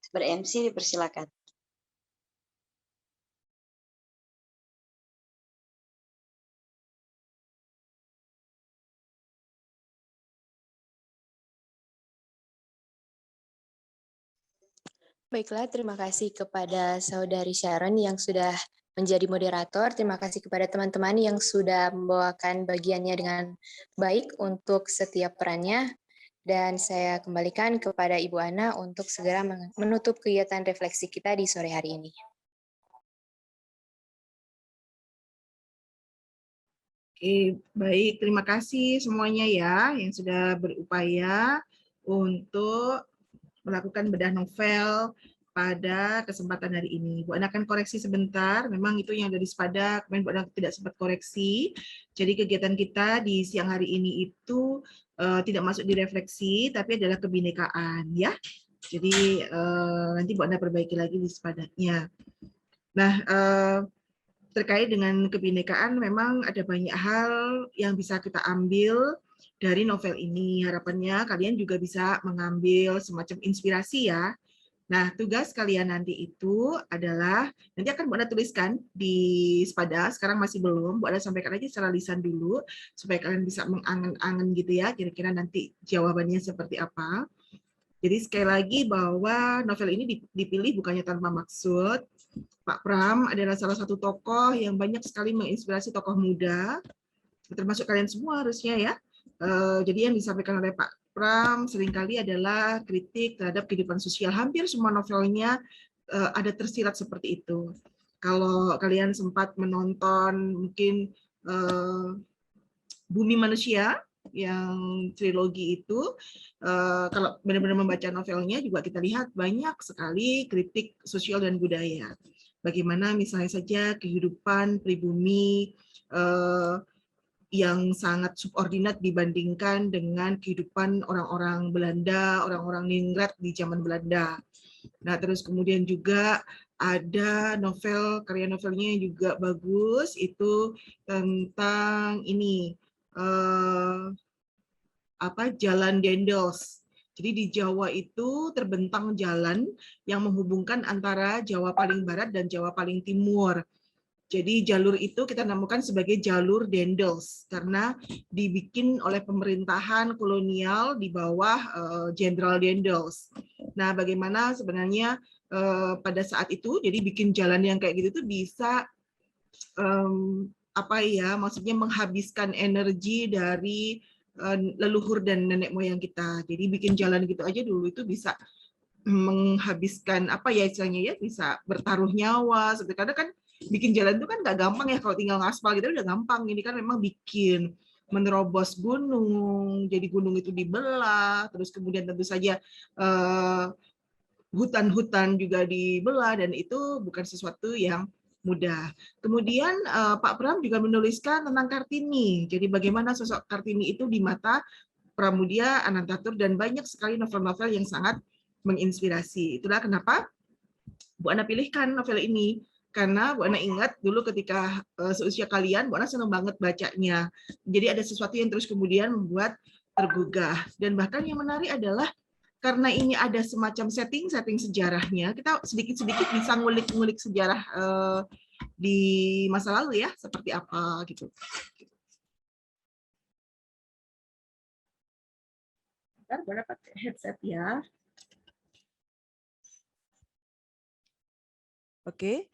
Kepada MC dipersilakan. Baiklah, terima kasih kepada Saudari Sharon yang sudah menjadi moderator. Terima kasih kepada teman-teman yang sudah membawakan bagiannya dengan baik untuk setiap perannya. Dan saya kembalikan kepada Ibu Ana untuk segera menutup kegiatan refleksi kita di sore hari ini. Oke, baik. Terima kasih semuanya ya yang sudah berupaya untuk melakukan bedah novel pada kesempatan hari ini. Bu Ana akan koreksi sebentar, memang itu yang dari Spada, kemarin Bu Ana tidak sempat koreksi. Jadi kegiatan kita di siang hari ini itu tidak masuk di refleksi, tapi adalah kebinekaan ya. Jadi nanti Bu Ana perbaiki lagi di Spadanya. Nah, terkait dengan kebinekaan memang ada banyak hal yang bisa kita ambil dari novel ini. Harapannya kalian juga bisa mengambil semacam inspirasi ya. Nah, tugas kalian nanti itu adalah, nanti akan Bu Ana tuliskan di Spada, sekarang masih belum, Bu Ana sampaikan aja secara lisan dulu, supaya kalian bisa mengangen-angen gitu ya, kira-kira nanti jawabannya seperti apa. Jadi sekali lagi bahwa novel ini dipilih bukannya tanpa maksud, Pak Pram adalah salah satu tokoh yang banyak sekali menginspirasi tokoh muda, termasuk kalian semua harusnya ya. Jadi yang disampaikan oleh Pak Pram seringkali adalah kritik terhadap kehidupan sosial. Hampir semua novelnya ada tersirat seperti itu. Kalau kalian sempat menonton mungkin Bumi Manusia yang trilogi itu, kalau benar-benar membaca novelnya juga kita lihat banyak sekali kritik sosial dan budaya. Bagaimana misalnya saja kehidupan pribumi yang sangat subordinat dibandingkan dengan kehidupan orang-orang Belanda, orang-orang Ningrat di zaman Belanda. Nah, terus kemudian juga ada novel, karya novelnya yang juga bagus, itu tentang ini, Jalan Dendels. Jadi di Jawa itu terbentang jalan yang menghubungkan antara Jawa paling barat dan Jawa paling timur. Jadi jalur itu kita namakan sebagai jalur Dendels karena dibikin oleh pemerintahan kolonial di bawah Jenderal Dendels. Nah, bagaimana sebenarnya pada saat itu jadi bikin jalan yang kayak gitu tuh bisa maksudnya menghabiskan energi dari leluhur dan nenek moyang kita. Jadi bikin jalan gitu aja dulu itu bisa menghabiskan istilahnya ya, bisa bertaruh nyawa. Seperti kadang kan bikin jalan itu kan nggak gampang ya, kalau tinggal ngaspal gitu udah gampang. Ini kan memang bikin menerobos gunung, jadi gunung itu dibelah, terus kemudian tentu saja hutan-hutan juga dibelah, dan itu bukan sesuatu yang mudah. Kemudian Pak Pram juga menuliskan tentang Kartini. Jadi bagaimana sosok Kartini itu di mata Pramudia Anantatur, dan banyak sekali novel-novel yang sangat menginspirasi. Itulah kenapa Bu Ana pilihkan novel ini. Karena Bu Ana ingat dulu ketika seusia kalian, Bu Ana senang banget bacanya. Jadi ada sesuatu yang terus kemudian membuat tergugah. Dan bahkan yang menarik adalah karena ini ada semacam setting sejarahnya, kita sedikit-sedikit bisa ngulik-ngulik sejarah di masa lalu ya, seperti apa gitu. Bentar, gue dapat headset ya. Oke,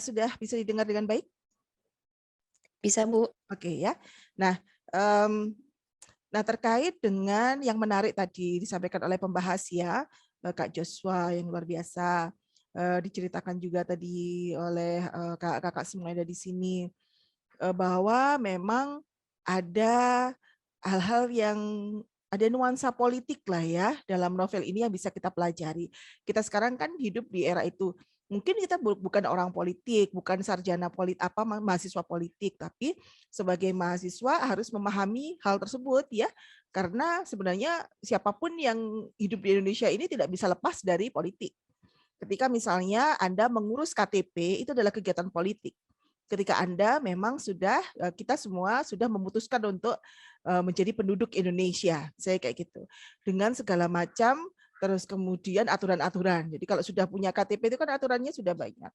sudah bisa didengar dengan baik? Bisa, Bu. Oke ya. Nah, terkait dengan yang menarik tadi disampaikan oleh pembahas ya, Kak Joshua yang luar biasa, diceritakan juga tadi oleh kakak-kakak semua yang ada di sini, bahwa memang ada hal-hal yang ada nuansa politik lah ya dalam novel ini yang bisa kita pelajari. Kita sekarang kan hidup di era itu. Mungkin kita bukan orang politik, bukan sarjana mahasiswa politik, tapi sebagai mahasiswa harus memahami hal tersebut ya. Karena sebenarnya siapapun yang hidup di Indonesia ini tidak bisa lepas dari politik. Ketika misalnya Anda mengurus KTP, itu adalah kegiatan politik. Ketika Anda memang kita semua sudah memutuskan untuk menjadi penduduk Indonesia, saya kayak gitu. Dengan segala macam terus kemudian aturan-aturan. Jadi kalau sudah punya KTP itu kan aturannya sudah banyak.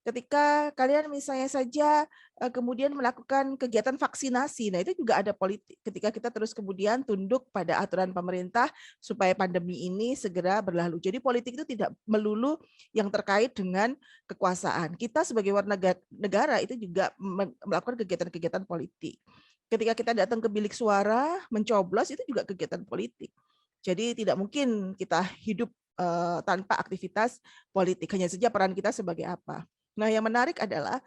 Ketika kalian misalnya saja kemudian melakukan kegiatan vaksinasi, nah itu juga ada politik. Ketika kita terus kemudian tunduk pada aturan pemerintah supaya pandemi ini segera berlalu. Jadi politik itu tidak melulu yang terkait dengan kekuasaan. Kita sebagai warga negara itu juga melakukan kegiatan-kegiatan politik. Ketika kita datang ke bilik suara, mencoblos, itu juga kegiatan politik. Jadi tidak mungkin kita hidup tanpa aktivitas politik, hanya saja peran kita sebagai apa. Nah, yang menarik adalah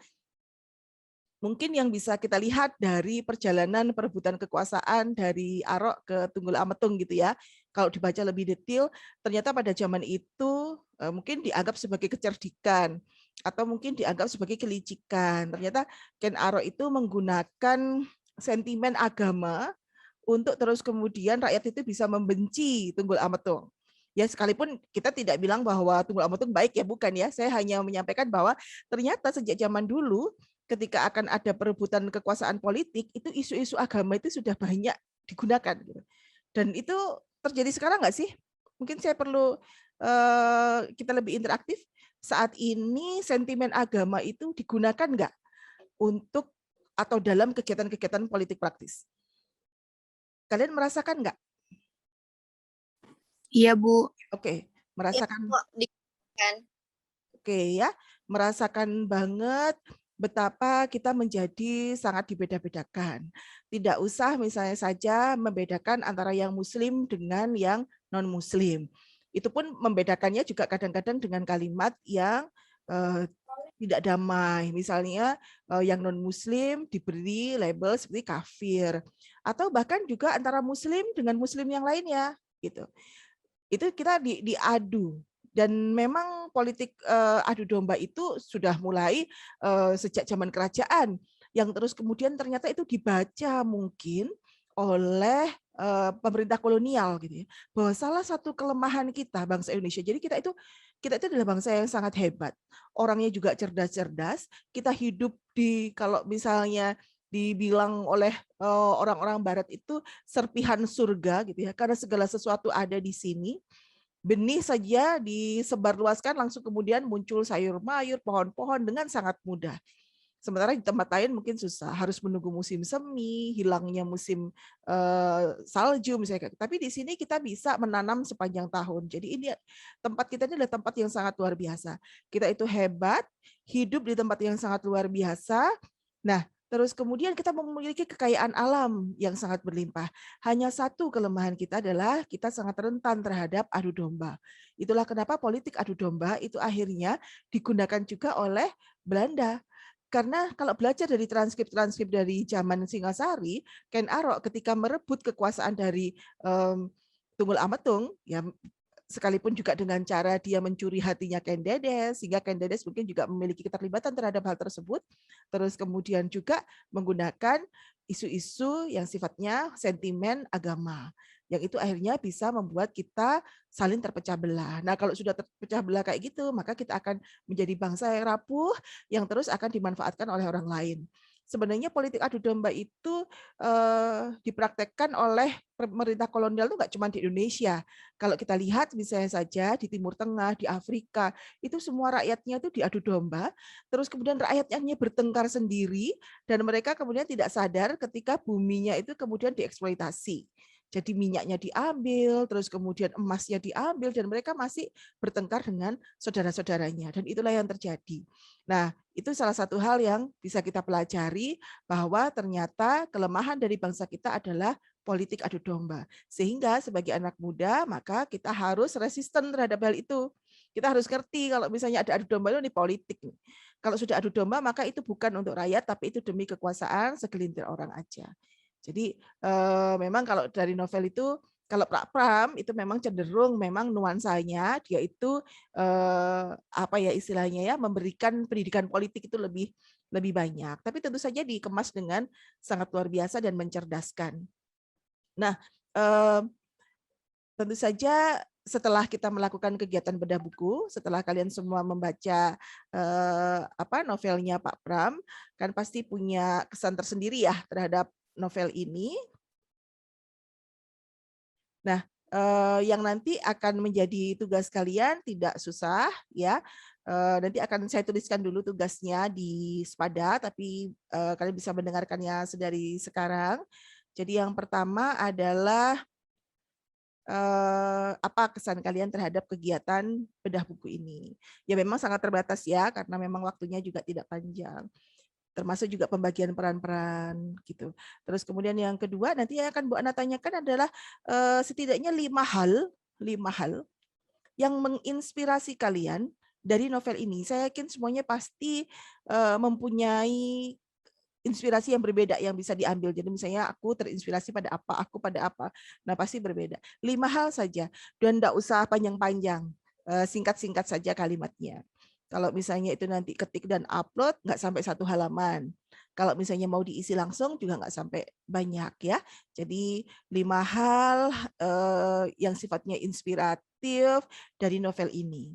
mungkin yang bisa kita lihat dari perjalanan perebutan kekuasaan dari Arok ke Tunggul Ametung gitu ya. Kalau dibaca lebih detail, ternyata pada zaman itu mungkin dianggap sebagai kecerdikan atau mungkin dianggap sebagai kelicikan. Ternyata Ken Arok itu menggunakan sentimen agama untuk terus kemudian rakyat itu bisa membenci Tunggul Ametung. Ya, sekalipun kita tidak bilang bahwa Tunggul Ametung baik ya, bukan ya. Saya hanya menyampaikan bahwa ternyata sejak zaman dulu ketika akan ada perebutan kekuasaan politik, itu isu-isu agama itu sudah banyak digunakan. Dan itu terjadi sekarang nggak sih? Mungkin saya perlu kita lebih interaktif. Saat ini sentimen agama itu digunakan nggak untuk atau dalam kegiatan-kegiatan politik praktis? Kalian merasakan nggak? Iya, Bu. Oke, merasakan. Kan? Oke ya. merasakan banget betapa kita menjadi sangat dibeda-bedakan. Tidak usah misalnya saja membedakan antara yang muslim dengan yang non-muslim. Itu pun membedakannya juga kadang-kadang dengan kalimat yang tidak damai. Misalnya yang non-muslim diberi label seperti kafir. Atau bahkan juga antara muslim dengan muslim yang lainnya. Gitu. Itu kita diadu. Dan memang politik adu domba itu sudah mulai sejak zaman kerajaan, yang terus kemudian ternyata itu dibaca mungkin oleh pemerintah kolonial gitu ya, bahwa salah satu kelemahan kita bangsa Indonesia, jadi kita itu adalah bangsa yang sangat hebat, orangnya juga cerdas-cerdas, kita hidup di, kalau misalnya dibilang oleh orang-orang Barat itu serpihan surga gitu ya, karena segala sesuatu ada di sini. Benih saja disebarluaskan, langsung kemudian muncul sayur mayur, pohon-pohon dengan sangat mudah. Sementara di tempat lain mungkin susah, harus menunggu musim semi, hilangnya musim salju misalnya. Tapi di sini kita bisa menanam sepanjang tahun. Jadi ini tempat kita ini adalah tempat yang sangat luar biasa. Kita itu hebat, hidup di tempat yang sangat luar biasa. Nah, terus kemudian kita memiliki kekayaan alam yang sangat berlimpah. Hanya satu kelemahan kita adalah kita sangat rentan terhadap adu domba. Itulah kenapa politik adu domba itu akhirnya digunakan juga oleh Belanda. Karena kalau belajar dari transkrip-transkrip dari zaman Singasari, Ken Arok ketika merebut kekuasaan dari Tunggul Ametung, ya sekalipun juga dengan cara dia mencuri hatinya Ken Dedes, sehingga Ken Dedes mungkin juga memiliki keterlibatan terhadap hal tersebut, terus kemudian juga menggunakan isu-isu yang sifatnya sentimen agama, yang itu akhirnya bisa membuat kita saling terpecah belah. Nah, kalau sudah terpecah belah kayak gitu, maka kita akan menjadi bangsa yang rapuh, yang terus akan dimanfaatkan oleh orang lain. Sebenarnya politik adu domba itu dipraktekkan oleh pemerintah kolonial itu nggak cuma di Indonesia. Kalau kita lihat misalnya saja di Timur Tengah, di Afrika, itu semua rakyatnya itu diadu domba, terus kemudian rakyatnya bertengkar sendiri, dan mereka kemudian tidak sadar ketika buminya itu kemudian dieksploitasi. Jadi minyaknya diambil, terus kemudian emasnya diambil, dan mereka masih bertengkar dengan saudara-saudaranya. Dan itulah yang terjadi. Nah, itu salah satu hal yang bisa kita pelajari, bahwa ternyata kelemahan dari bangsa kita adalah politik adu domba. Sehingga sebagai anak muda, maka kita harus resisten terhadap hal itu. Kita harus ngerti kalau misalnya ada adu domba itu politik. Kalau sudah adu domba, maka itu bukan untuk rakyat, tapi itu demi kekuasaan segelintir orang aja. Jadi memang kalau dari novel itu, kalau Pak Pram itu memang cenderung memang nuansanya dia itu apa ya istilahnya ya, memberikan pendidikan politik itu lebih banyak. Tapi tentu saja dikemas dengan sangat luar biasa dan mencerdaskan. Nah, tentu saja setelah kita melakukan kegiatan bedah buku, setelah kalian semua membaca novelnya Pak Pram, kan pasti punya kesan tersendiri ya terhadap novel ini. Nah, yang nanti akan menjadi tugas kalian tidak susah ya. Nanti akan saya tuliskan dulu tugasnya di Spada, tapi kalian bisa mendengarkannya sedari sekarang. Jadi yang pertama adalah apa kesan kalian terhadap kegiatan bedah buku ini. Ya memang sangat terbatas ya, karena memang waktunya juga tidak panjang. Termasuk juga pembagian peran-peran gitu. Terus kemudian yang kedua nanti yang akan Bu Ana tanyakan adalah setidaknya 5 hal yang menginspirasi kalian dari novel ini. Saya yakin semuanya pasti mempunyai inspirasi yang berbeda yang bisa diambil. Jadi misalnya aku terinspirasi pada apa, aku pada apa. Nah pasti berbeda. 5 hal saja dan enggak usah panjang-panjang. Singkat-singkat saja kalimatnya. Kalau misalnya itu nanti ketik dan upload, nggak sampai 1 halaman. Kalau misalnya mau diisi langsung juga nggak sampai banyak ya. Jadi 5 hal yang sifatnya inspiratif dari novel ini.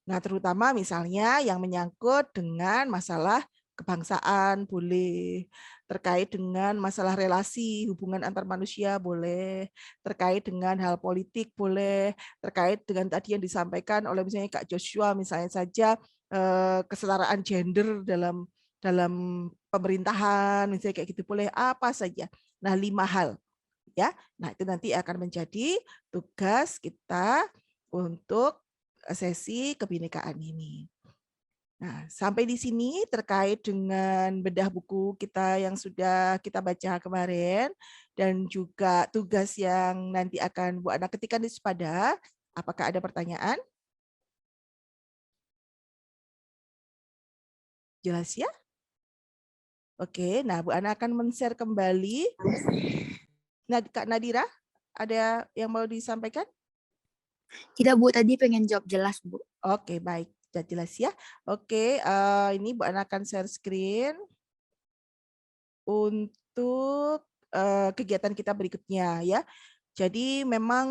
Nah terutama misalnya yang menyangkut dengan masalah kebangsaan boleh, terkait dengan masalah relasi, hubungan antar manusia boleh, terkait dengan hal politik boleh, terkait dengan tadi yang disampaikan oleh misalnya Kak Joshua misalnya saja kesetaraan gender dalam pemerintahan misalnya kayak gitu boleh, apa saja. Nah 5 hal ya. Nah itu nanti akan menjadi tugas kita untuk sesi kebinekaan ini. Nah, sampai di sini terkait dengan bedah buku kita yang sudah kita baca kemarin dan juga tugas yang nanti akan Bu Ana ketikkan di Sepada. Apakah ada pertanyaan? Jelas ya? Oke, nah Bu Ana akan men-share kembali. Nah, Kak Nadira, ada yang mau disampaikan? Tidak, Bu. Tadi pengen jawab jelas, Bu. Oke, baik. Sudah jelas ya. Oke, ini Bu Ana akan share screen untuk kegiatan kita berikutnya ya. Jadi memang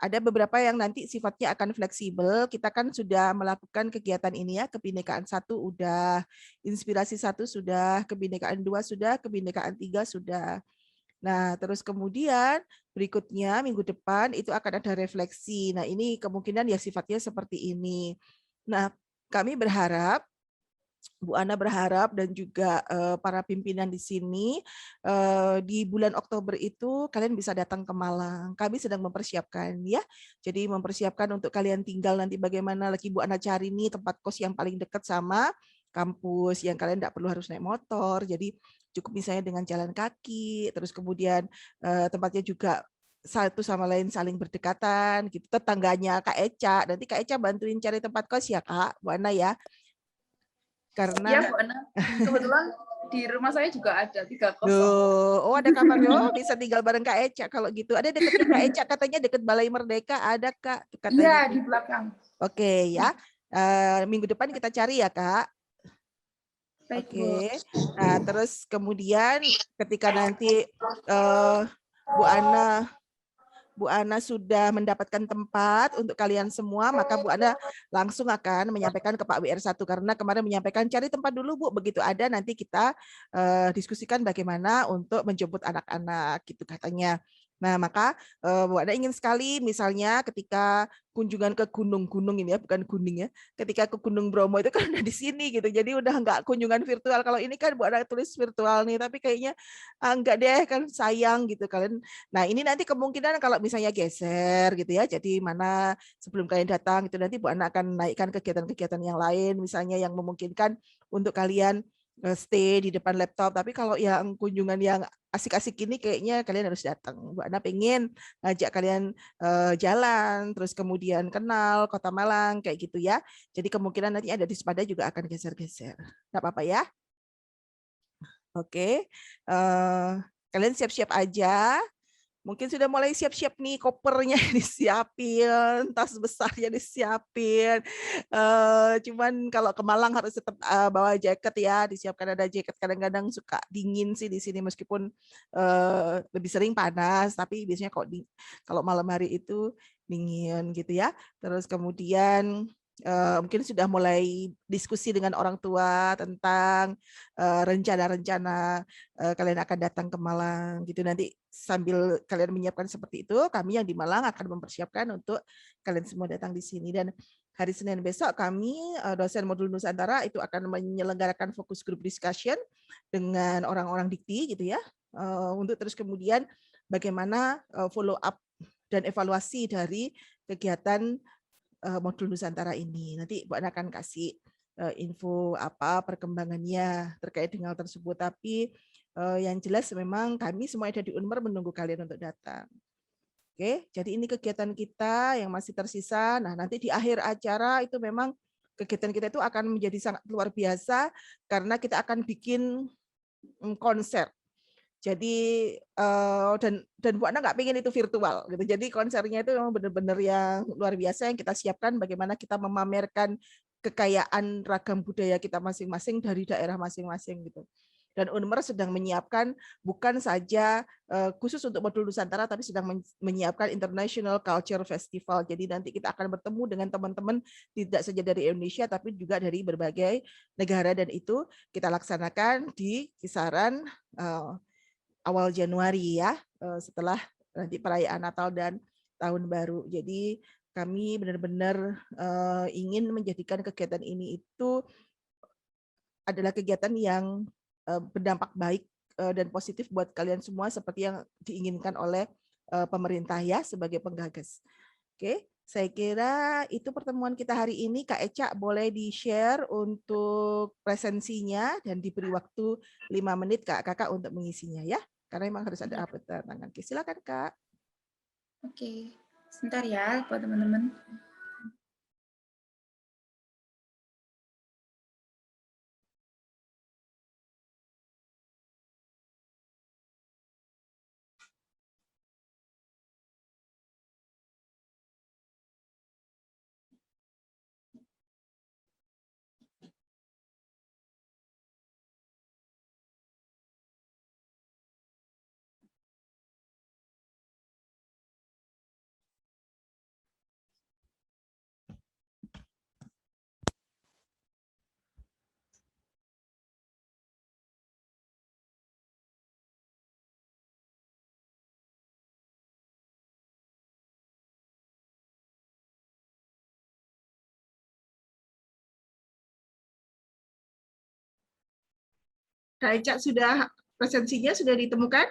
ada beberapa yang nanti sifatnya akan fleksibel. Kita kan sudah melakukan kegiatan ini ya, kebinekaan 1 udah, inspirasi 1 sudah, kebinekaan 2 sudah, kebinekaan 3 sudah. Nah, terus kemudian berikutnya minggu depan itu akan ada refleksi. Nah, ini kemungkinan ya sifatnya seperti ini. Nah, kami berharap, Bu Ana berharap dan juga para pimpinan di sini di bulan Oktober itu kalian bisa datang ke Malang. Kami sedang mempersiapkan ya. Jadi mempersiapkan untuk kalian tinggal nanti bagaimana lagi Bu Ana cari nih tempat kos yang paling dekat sama kampus yang kalian tidak perlu harus naik motor. Jadi cukup misalnya dengan jalan kaki, terus kemudian tempatnya juga satu sama lain saling berdekatan gitu. Tetangganya Kak Eca, nanti Kak Eca bantuin cari tempat kos ya Kak, Bu Ana ya. Karena Iya, Bu Ana. Kebetulan di rumah saya juga ada 3 kosong. Oh, ada kamarnya. Oh, bisa tinggal bareng Kak Eca kalau gitu. Ada deketnya Kak Eca katanya deket Balai Merdeka, ada Kak katanya. Iya, di belakang. Oke ya. Minggu depan kita cari ya, Kak. Baik, Oke. Bu. Nah, terus kemudian ketika nanti Bu Ana sudah mendapatkan tempat untuk kalian semua, maka Bu Ana langsung akan menyampaikan ke Pak WR1 karena kemarin menyampaikan cari tempat dulu Bu, begitu ada nanti kita diskusikan bagaimana untuk menjemput anak-anak gitu katanya. Nah, maka Bu Ana ingin sekali misalnya ketika kunjungan ke gunung-gunung ini ya, bukan gunung ya. Ketika ke Gunung Bromo itu kan udah di sini gitu. Jadi udah enggak kunjungan virtual. Kalau ini kan Bu Ana tulis virtual nih, tapi kayaknya enggak deh kan sayang gitu kalian. Nah, ini nanti kemungkinan kalau misalnya geser gitu ya. Jadi mana sebelum kalian datang itu nanti Bu Ana akan naikkan kegiatan-kegiatan yang lain misalnya yang memungkinkan untuk kalian stay di depan laptop. Tapi kalau yang kunjungan yang asik-asik ini kayaknya kalian harus datang. Bu Ana pengen ngajak kalian jalan, terus kemudian kenal Kota Malang kayak gitu ya. Jadi kemungkinan nanti ada di Sepada juga akan geser-geser. Nggak apa-apa ya. Oke, kalian siap-siap aja. Mungkin sudah mulai siap-siap nih, kopernya disiapin, tas besarnya disiapin. Cuman kalau ke Malang harus tetap bawa jaket ya, disiapkan ada jaket. Kadang-kadang suka dingin sih di sini meskipun lebih sering panas, tapi biasanya kalau malam hari itu dingin gitu ya. Terus kemudian mungkin sudah mulai diskusi dengan orang tua tentang rencana-rencana kalian akan datang ke Malang gitu. Nanti sambil kalian menyiapkan seperti itu, kami yang di Malang akan mempersiapkan untuk kalian semua datang di sini. Dan hari Senin besok kami dosen modul Nusantara itu akan menyelenggarakan fokus group discussion dengan orang-orang dikti gitu ya, untuk terus kemudian bagaimana follow up dan evaluasi dari kegiatan modul Nusantara ini. Nanti Bu Ana akan kasih info apa perkembangannya terkait dengan hal tersebut. Tapi yang jelas memang kami semua ada di Unmer menunggu kalian untuk datang. Oke, jadi ini kegiatan kita yang masih tersisa. Nah, nanti di akhir acara itu memang kegiatan kita itu akan menjadi sangat luar biasa karena kita akan bikin konser. Jadi dan Bu Ana nggak pengen itu virtual gitu. Jadi konsernya itu memang benar-benar yang luar biasa yang kita siapkan bagaimana kita memamerkan kekayaan ragam budaya kita masing-masing dari daerah masing-masing gitu. Dan Unmer sedang menyiapkan bukan saja khusus untuk modul Nusantara tapi sedang menyiapkan International Culture Festival. Jadi nanti kita akan bertemu dengan teman-teman tidak saja dari Indonesia tapi juga dari berbagai negara dan itu kita laksanakan di kisaran awal Januari ya, setelah nanti perayaan Natal dan Tahun Baru. Jadi kami benar-benar ingin menjadikan kegiatan ini itu adalah kegiatan yang berdampak baik dan positif buat kalian semua seperti yang diinginkan oleh pemerintah ya sebagai penggagas. Oke, Saya kira itu pertemuan kita hari ini. Kak Eca boleh di-share untuk presensinya dan diberi waktu 5 menit Kakak untuk mengisinya ya. Karena memang harus ada upload tangan. Oke, silakan Kak. Oke, sebentar ya buat teman-teman. Kak Eca sudah presensinya sudah ditemukan?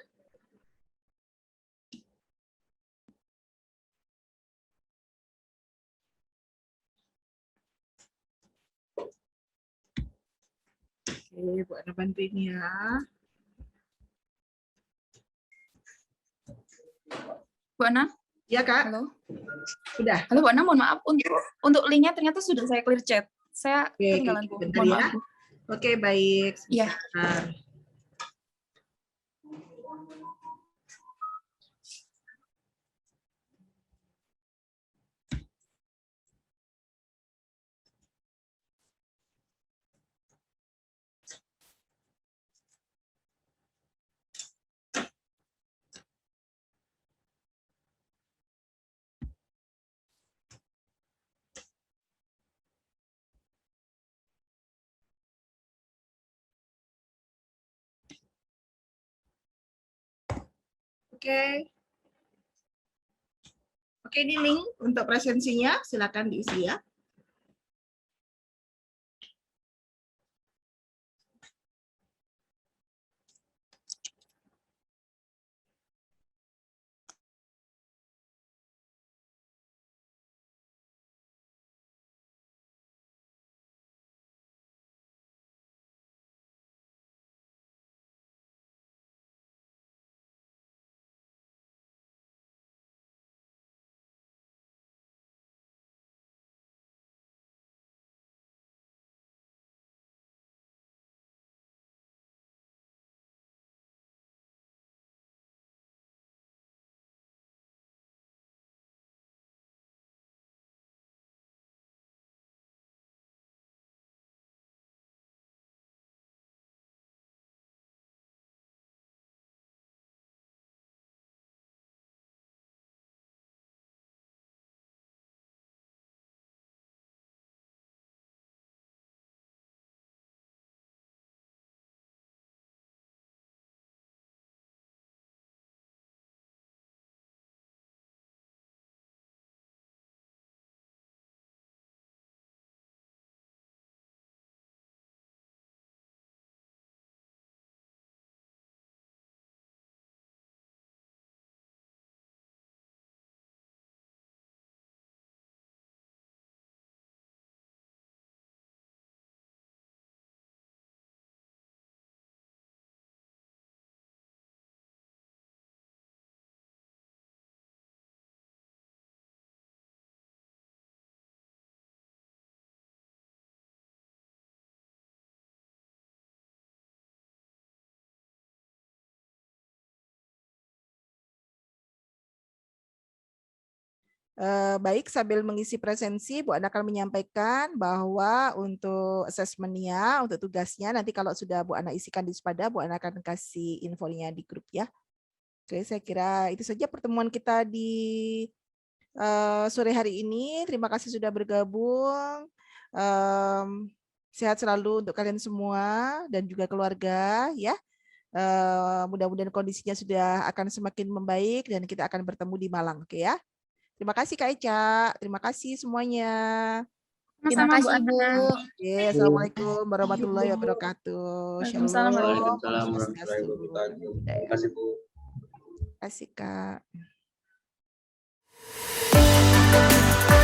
Oke, Bu Ana bantuin ya. Bu Ana? Ya, Kak. Halo. Sudah. Halo, Bu Ana, mohon maaf untuk linknya ternyata sudah saya clear chat. Saya ketinggalan, Bu. Bentar Mohon ya. maaf, Bu. Oke, baik. Iya. Oke. Oke, ini link untuk presensinya. Silakan diisi ya. Baik, sambil mengisi presensi, Bu Ana akan menyampaikan bahwa untuk asesmennya, untuk tugasnya, nanti kalau sudah Bu Ana isikan di Spada, Bu Ana akan kasih infonya di grup ya. Oke, saya kira itu saja pertemuan kita di sore hari ini. Terima kasih sudah bergabung. Sehat selalu untuk kalian semua dan juga keluarga ya. Mudah-mudahan kondisinya sudah akan semakin membaik dan kita akan bertemu di Malang, oke ya. Terima kasih Kak Eca. Terima kasih semuanya. Terima kasih, Bu. Oke, Assalamualaikum warahmatullahi wabarakatuh. Waalaikumsalam Waalaikumsalam warahmatullahi wabarakatuh. Terima kasih, Bu. Terima kasih, Kak. Bu.